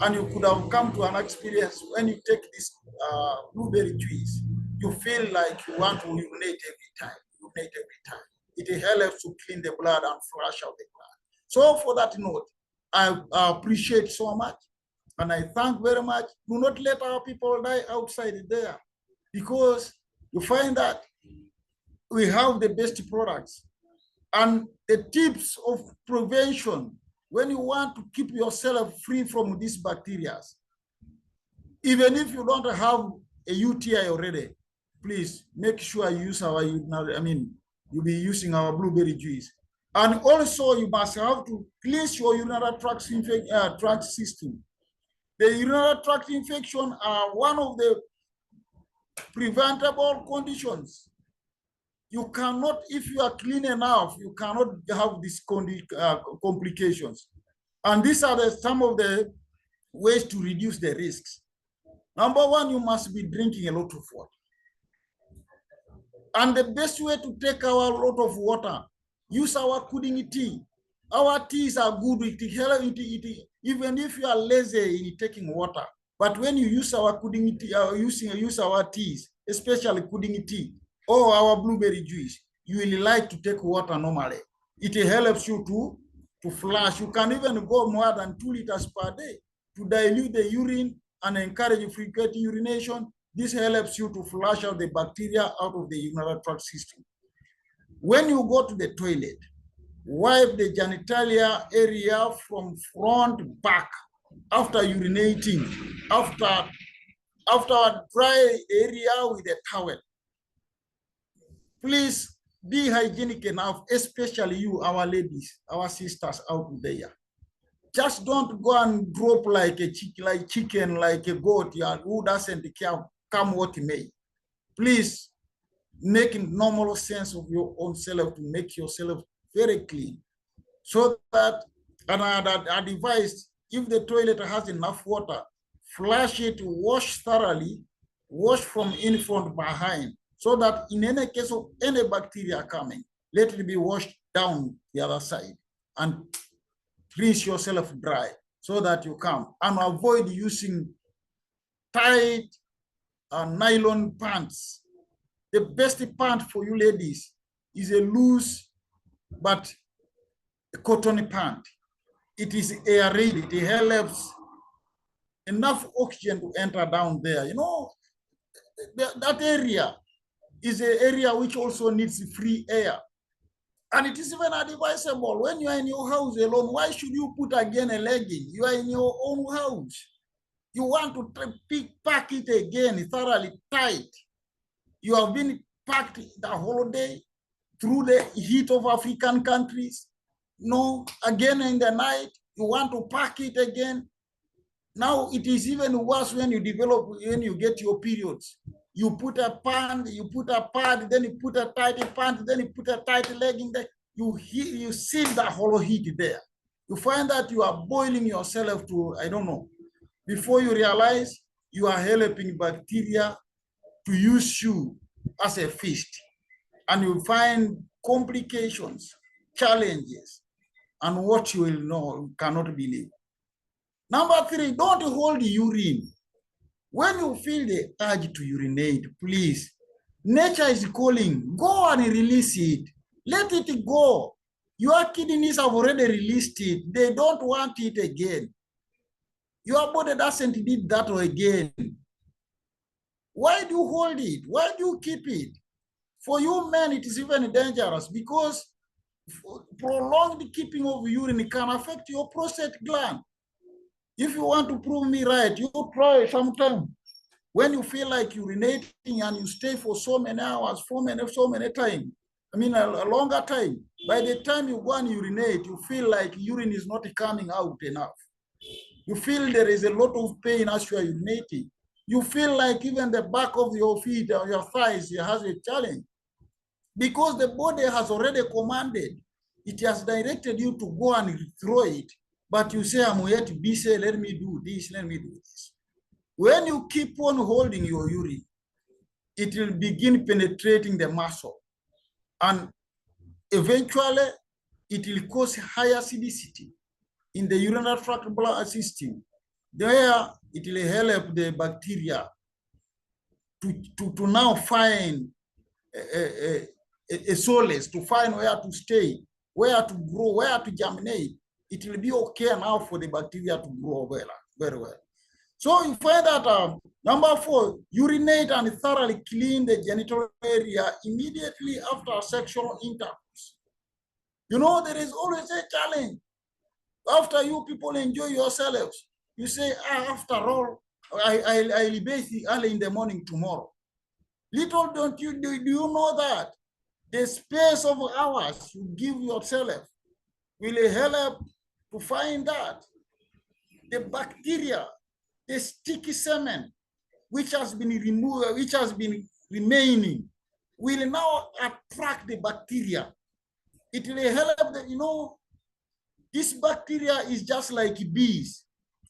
And you could have come to an experience when you take this blueberry juice, you feel like you want to urinate every time. It helps to clean the blood and flush out the blood. So for that note, I appreciate so much, and I thank very much. Do not let our people die outside there, because you find that we have the best products. And the tips of prevention, when you want to keep yourself free from these bacteria, even if you don't have a UTI already, please make sure you use our, you'll be using our blueberry juice. And also you must have to cleanse your urinary tract system. The urinary tract infection are one of the preventable conditions. You cannot, if you are clean enough, you cannot have these complications. And these are some of the ways to reduce the risks. Number one, you must be drinking a lot of water. And the best way to take our lot of water, use our cooling tea. Our teas are good. Even if you are lazy in taking water, but when you use our cooling tea, use our teas, especially cooling tea or our blueberry juice, you will like to take water normally. It helps you to flush. You can even go more than 2 liters per day to dilute the urine and encourage frequent urination. This helps you to flush out the bacteria out of the urinary tract system. When you go to the toilet, wipe the genitalia area from front back after urinating, after dry area with a towel. Please be hygienic enough, especially you, our ladies, our sisters out there. Just don't go and drop like a chicken, like a goat, who doesn't care, come what may. Please make normal sense of your own self to make yourself very clean. So that, and I advise, if the toilet has enough water, flush it, wash thoroughly, wash from in front behind, so that in any case of any bacteria coming, let it be washed down the other side and rinse yourself dry so that you come, and avoid using tight nylon pants. The best pant for you ladies is a loose but a cotton pant. It is aerated. It helps enough oxygen to enter down there. You know, that area is an area which also needs free air. And it is even advisable when you are in your house alone. Why should you put again a legging? You are in your own house. You want to pack it again thoroughly tight. You have been packed the holiday through the heat of African countries. No, again in the night, you want to pack it again. Now it is even worse when you get your periods. You put a pant, you put a pad, then you put a tight pant, then you put a tight legging there. You seal the hollow heat there. You find that you are boiling yourself to, I don't know, before you realize you are helping bacteria to use you as a feast. And you find complications, challenges, and what you will know, you cannot believe. Number 3, don't hold urine. When you feel the urge to urinate, please, nature is calling, go and release it. Let it go. Your kidneys have already released it. They don't want it again. Your body doesn't need that again. Why do you hold it? Why do you keep it? For you men, it is even dangerous because prolonged keeping of urine can affect your prostate gland. If you want to prove me right, you try sometime. When you feel like urinating and you stay for so many hours, so many times, I mean a longer time, by the time you go and urinate, you feel like urine is not coming out enough. You feel there is a lot of pain as you are urinating. You feel like even the back of your feet or your thighs has a challenge because the body has already commanded. It has directed you to go and throw it. But you say, I'm yet busy, let me do this, let me do this. When you keep on holding your urine, it will begin penetrating the muscle. And eventually, it will cause higher acidity in the urinary tract system. There, it will help the bacteria to now find a solace, to find where to stay, where to grow, where to germinate. It will be okay now for the bacteria to grow well, very well. So you find that number 4, urinate and thoroughly clean the genital area immediately after sexual intercourse. You know, there is always a challenge. After you people enjoy yourselves, you say, after all, I'll bathe early in the morning tomorrow. Little do you know that the space of hours you give yourself will help to find that the bacteria, the sticky semen, which has been removed, which has been remaining, will now attract the bacteria. It will help that, you know, this bacteria is just like bees.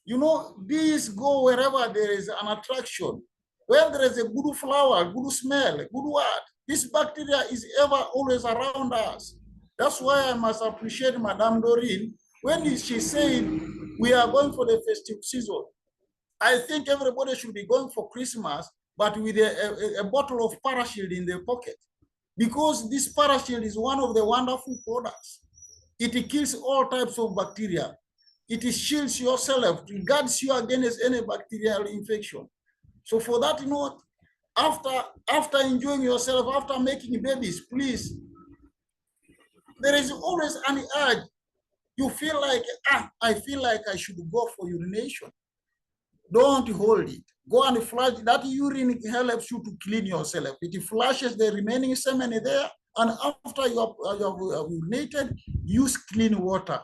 You know, bees go wherever there is an attraction. When there is a good flower, good smell, good word, this bacteria is ever always around us. That's why I must appreciate Madame Doreen when she said we are going for the festive season. I think everybody should be going for Christmas, but with a bottle of Parashield in their pocket, because this Parashield is one of the wonderful products. It kills all types of bacteria. It shields yourself, it guards you against any bacterial infection. So for that, you know, after enjoying yourself, after making babies, please, there is always an urge. You feel like, I feel like I should go for urination. Don't hold it. Go and flush. That urine helps you to clean yourself. It flushes the remaining semen there, and after you have urinated, use clean water.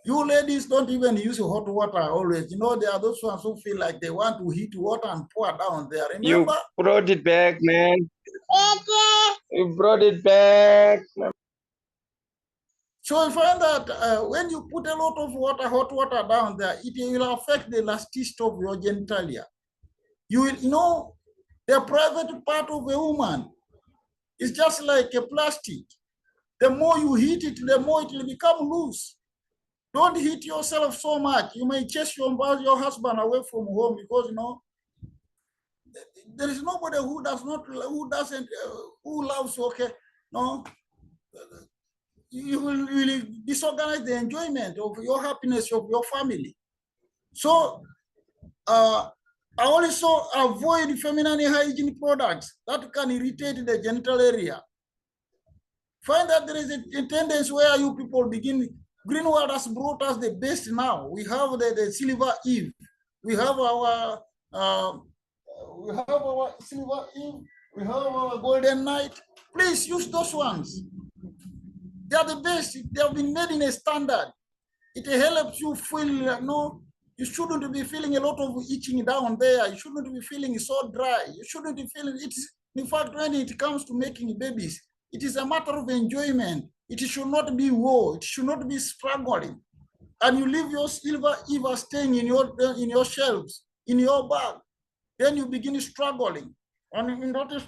You ladies don't even use hot water always. You know, there are those ones who feel like they want to heat water and pour down there. Remember?
You brought it back, man. You brought it back.
So you find that when you put a lot of water, hot water down there, it will affect the elasticity of your genitalia. You will, you know, the private part of a woman is just like a plastic. The more you heat it, the more it will become loose. Don't heat yourself so much. You may chase your husband away from home because, you know, there is nobody who loves, okay, no, you will disorganize the enjoyment of your happiness of your family. So I also avoid feminine hygiene products that can irritate the genital area. Find that there is a tendency where you people begin. Greenwood has brought us the best now. We have the Silver Eve. We have our Silver Eve. We have our Golden Night. Please use those ones. They are the best. They have been made in a standard. It helps you feel, no, you shouldn't be feeling a lot of itching down there. You shouldn't be feeling so dry. You shouldn't be feeling it. In fact, when it comes to making babies, it is a matter of enjoyment. It should not be war. It should not be struggling. And you leave your Silver Eve staying in your shelves, in your bag. Then you begin struggling. And in that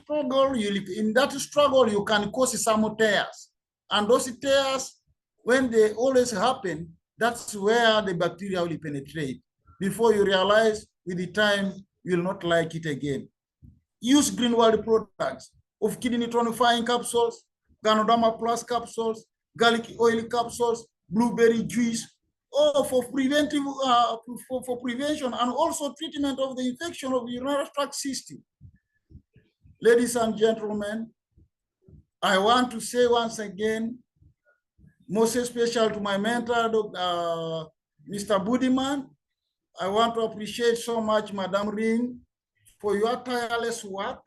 struggle, you can cause some tears. And those tears, when they always happen, that's where the bacteria will penetrate. Before you realize, with the time, you will not like it again. Use Greenwood products of kidney tonifying capsules, Ganoderma Plus capsules, garlic oil capsules, blueberry juice, all for preventive, for prevention and also treatment of the infection of the urinary tract system. Ladies and gentlemen, I want to say once again, most special to my mentor, Mr. Budiman, I want to appreciate so much Madame Ring for your tireless work,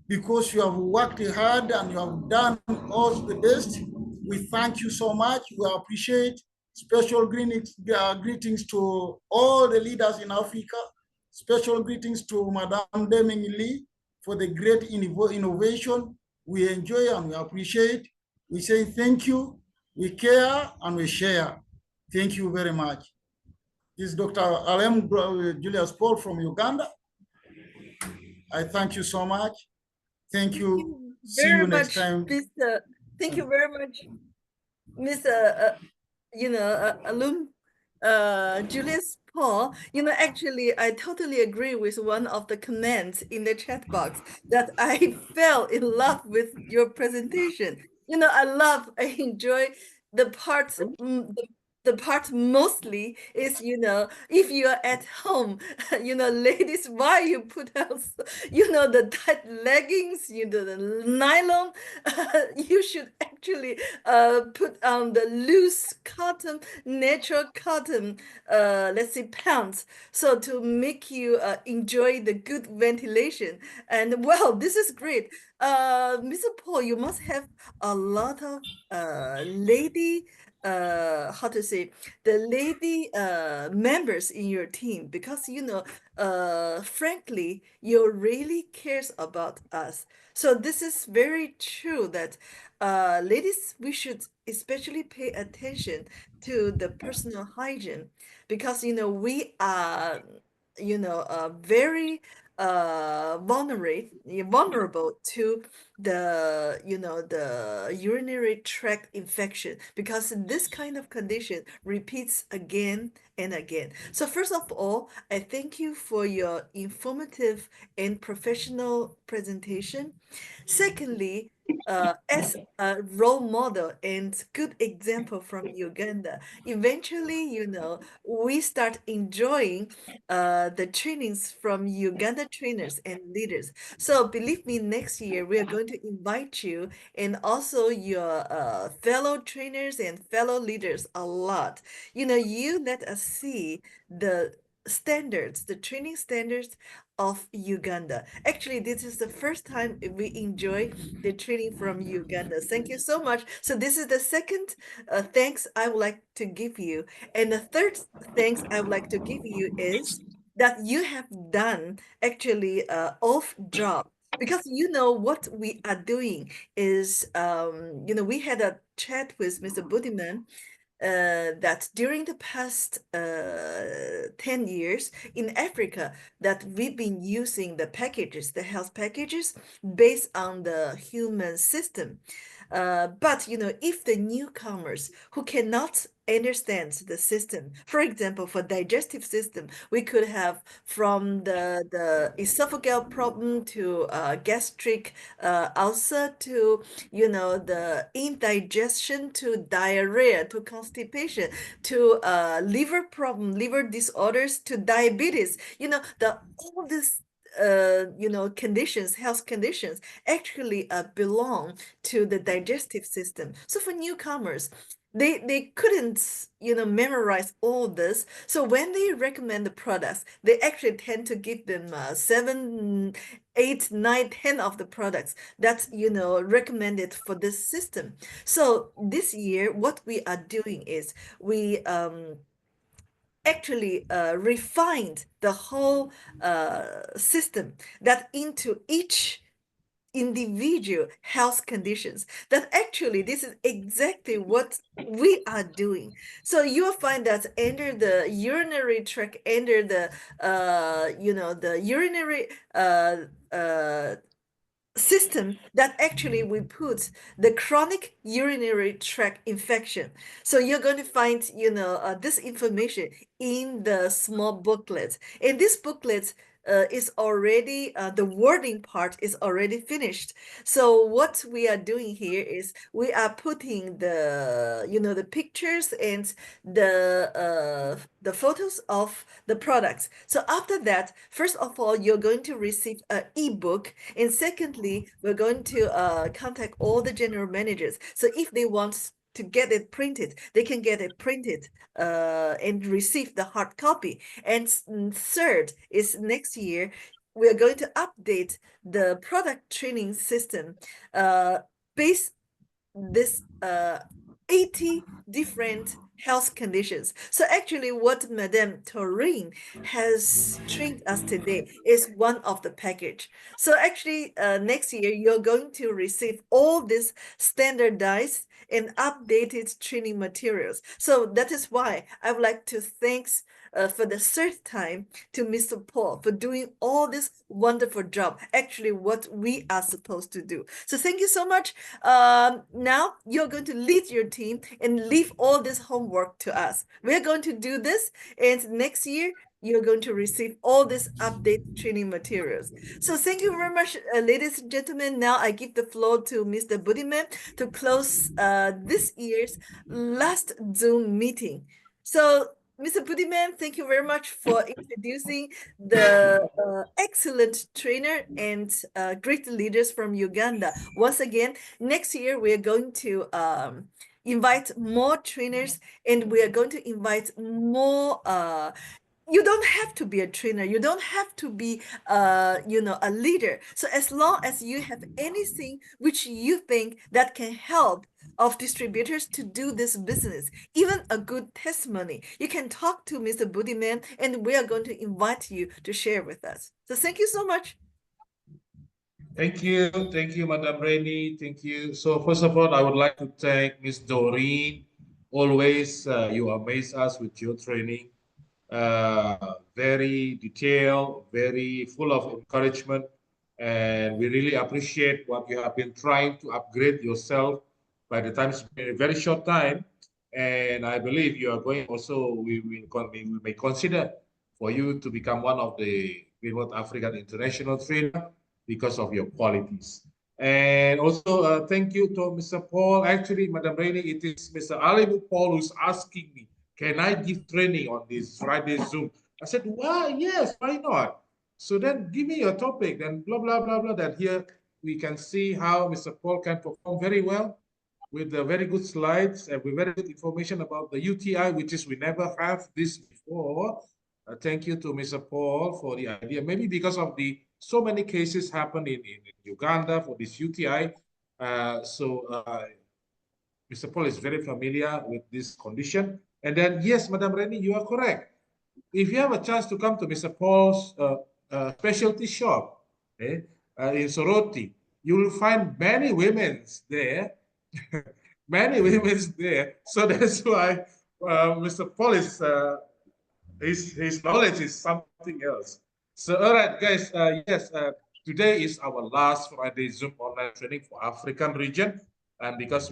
because you have worked hard and you have done all the best. We thank you so much. We appreciate. Special greetings to all the leaders in Africa. Special greetings to Madame Deming Lee for the great innovation. We enjoy and we appreciate. We say thank you. We care and we share. Thank you very much. This is Dr. Alemu Julius Paul from Uganda. I thank you so much. Thank you. See you next time.
Thank you very much, Mr. Alum, Julius Paul. Actually, I totally agree with one of the comments in the chat box that I fell in love with your presentation. I enjoy the parts, the the part mostly is, if you are at home, ladies, why you put on, the tight leggings, the nylon, you should actually put on the loose cotton, natural cotton, let's say pants, so to make you enjoy the good ventilation. And well, this is great. Mr. Paul, you must have a lot of lady, how to say, the lady members in your team, because frankly, you really cares about us. So this is very true that ladies, we should especially pay attention to the personal hygiene, because we are very vulnerable to the urinary tract infection, because this kind of condition repeats again and again. So first of all, I thank you for your informative and professional presentation. Secondly, as a role model and good example from Uganda, eventually, we start enjoying the trainings from Uganda trainers and leaders. So believe me, next year we are going to invite you and also your fellow trainers and fellow leaders a lot. You let us see the standards, the training standards of Uganda. Actually, this is the first time we enjoy the training from Uganda. Thank you so much. So this is the second thanks I would like to give you. And the third thanks I would like to give you is that you have done actually off job, because what we are doing is we had a chat with Mr. Budiman that during the past 10 years in Africa, that we've been using the packages, the health packages, based on the human system. But if the newcomers who cannot understand the system, for example, for digestive system, we could have from the esophageal problem to gastric ulcer to the indigestion to diarrhea to constipation to liver problem, liver disorders to diabetes. All these conditions, health conditions actually belong to the digestive system. So for newcomers, they couldn't memorize all this. So when they recommend the products, they actually tend to give them 7, 8, 9, 10 of the products that's recommended for this system. So this year, what we are doing is we actually refined the whole system that into each individual health conditions, that actually this is exactly what we are doing. So you'll find that under the urinary tract, under the the urinary system, that actually we put the chronic urinary tract infection. So you're going to find this information in the small booklet, and this booklet is already the wording part is already finished. So what we are doing here is we are putting the the pictures and the photos of the products. So after that, first of all, you're going to receive an ebook, and secondly, we're going to contact all the general managers. So if they want to get it printed, they can get it printed and receive the hard copy. And third is next year, we are going to update the product training system based this 80 different health conditions. So actually what Madame Doreen has trained us today is one of the package. So actually next year, you're going to receive all these standardized and updated training materials. So that is why I would like to thanks for the third time to Mr. Paul for doing all this wonderful job, actually what we are supposed to do. So thank you so much. Now you're going to lead your team and leave all this homework to us. We're going to do this, and next year you're going to receive all these update training materials. So thank you very much, ladies and gentlemen. Now I give the floor to Mr. Budiman to close this year's last Zoom meeting. So Mr. Budiman, thank you very much for introducing the excellent trainer and great leaders from Uganda. Once again, next year we're going to invite more trainers, and we are going to invite more you don't have to be a trainer, you don't have to be a leader. So as long as you have anything which you think that can help of distributors to do this business, even a good testimony, you can talk to Mr. Budiman, and we are going to invite you to share with us. So thank you so much.
Thank you, Madam Rainey. Thank you. So first of all, I would like to thank Miss Doreen. Always, you amaze us with your training. Very detailed, very full of encouragement, and we really appreciate what you have been trying to upgrade yourself. By the time it's been a very short time, and I believe you are going also. We may consider for you to become one of the Greenwood African International trainer because of your qualities. And also, thank you to Mr. Paul. Actually, Madam Rainey, it is Mr. Alemu Paul who's asking me, can I give training on this Friday Zoom? I said, why? Yes, why not? So then give me your topic, then blah, blah, blah, blah, that here we can see how Mr. Paul can perform very well with the very good slides and with very good information about the UTI, which is we never have this before. Thank you to Mr. Paul for the idea. Maybe because of the so many cases happen in Uganda for this UTI. Mr. Paul is very familiar with this condition. And then, yes, Madam Rainey, you are correct. If you have a chance to come to Mr. Paul's specialty shop in Soroti, you will find many women there. Many women there. So that's why Mr. Paul is, his knowledge is something else. So, all right, guys, yes, today is our last Friday Zoom online training for African region. And because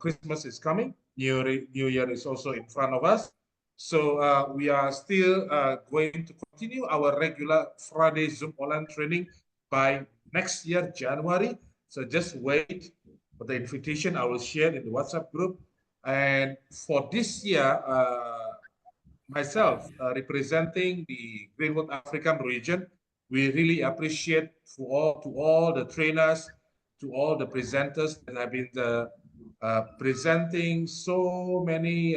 Christmas is coming, New Year is also in front of us. So we are still going to continue our regular Friday Zoom online training by next year, January. So just wait for the invitation. I will share in the WhatsApp group. And for this year, myself representing the Greenwood African region, we really appreciate to all the trainers, to all the presenters that have been presenting so many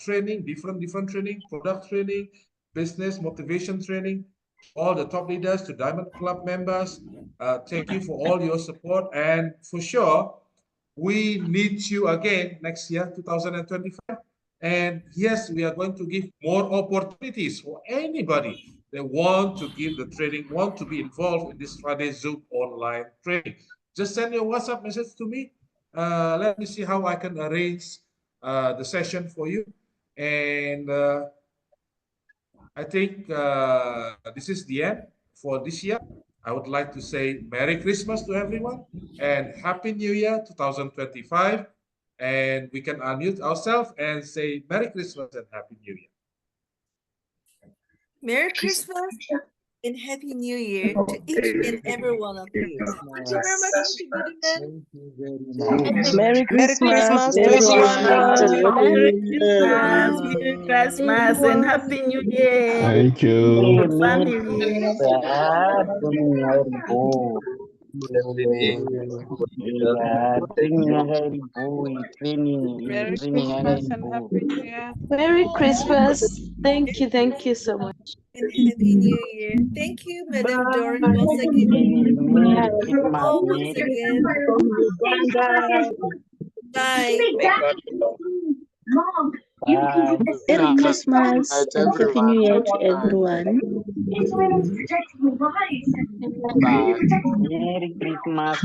training, different training, product training, business motivation training, all the top leaders, to Diamond Club members. Thank you for all your support, and for sure, we need you again next year, 2025. And yes, we are going to give more opportunities for anybody that want to give the training, want to be involved in this Friday Zoom online training. Just send your WhatsApp message to me. Let me see how I can arrange the session for you. And I think this is the end for this year. I would like to say Merry Christmas to everyone and Happy New Year 2025. And we can unmute ourselves and say Merry Christmas and Happy New Year.
Merry Christmas and Happy New Year to each and every one of you. Thank you very much, Mr. Budiman.
Merry Christmas, everyone.
Merry Christmas, and Happy New Year.
Thank you.
Family.
Merry Christmas and Happy New Year.
Merry Christmas. Thank you so much.
And Happy New Year. Thank you, Madam Doreen, once again. Once again. Bye.
Merry Christmas and Happy New Year to everyone.
Merry Christmas.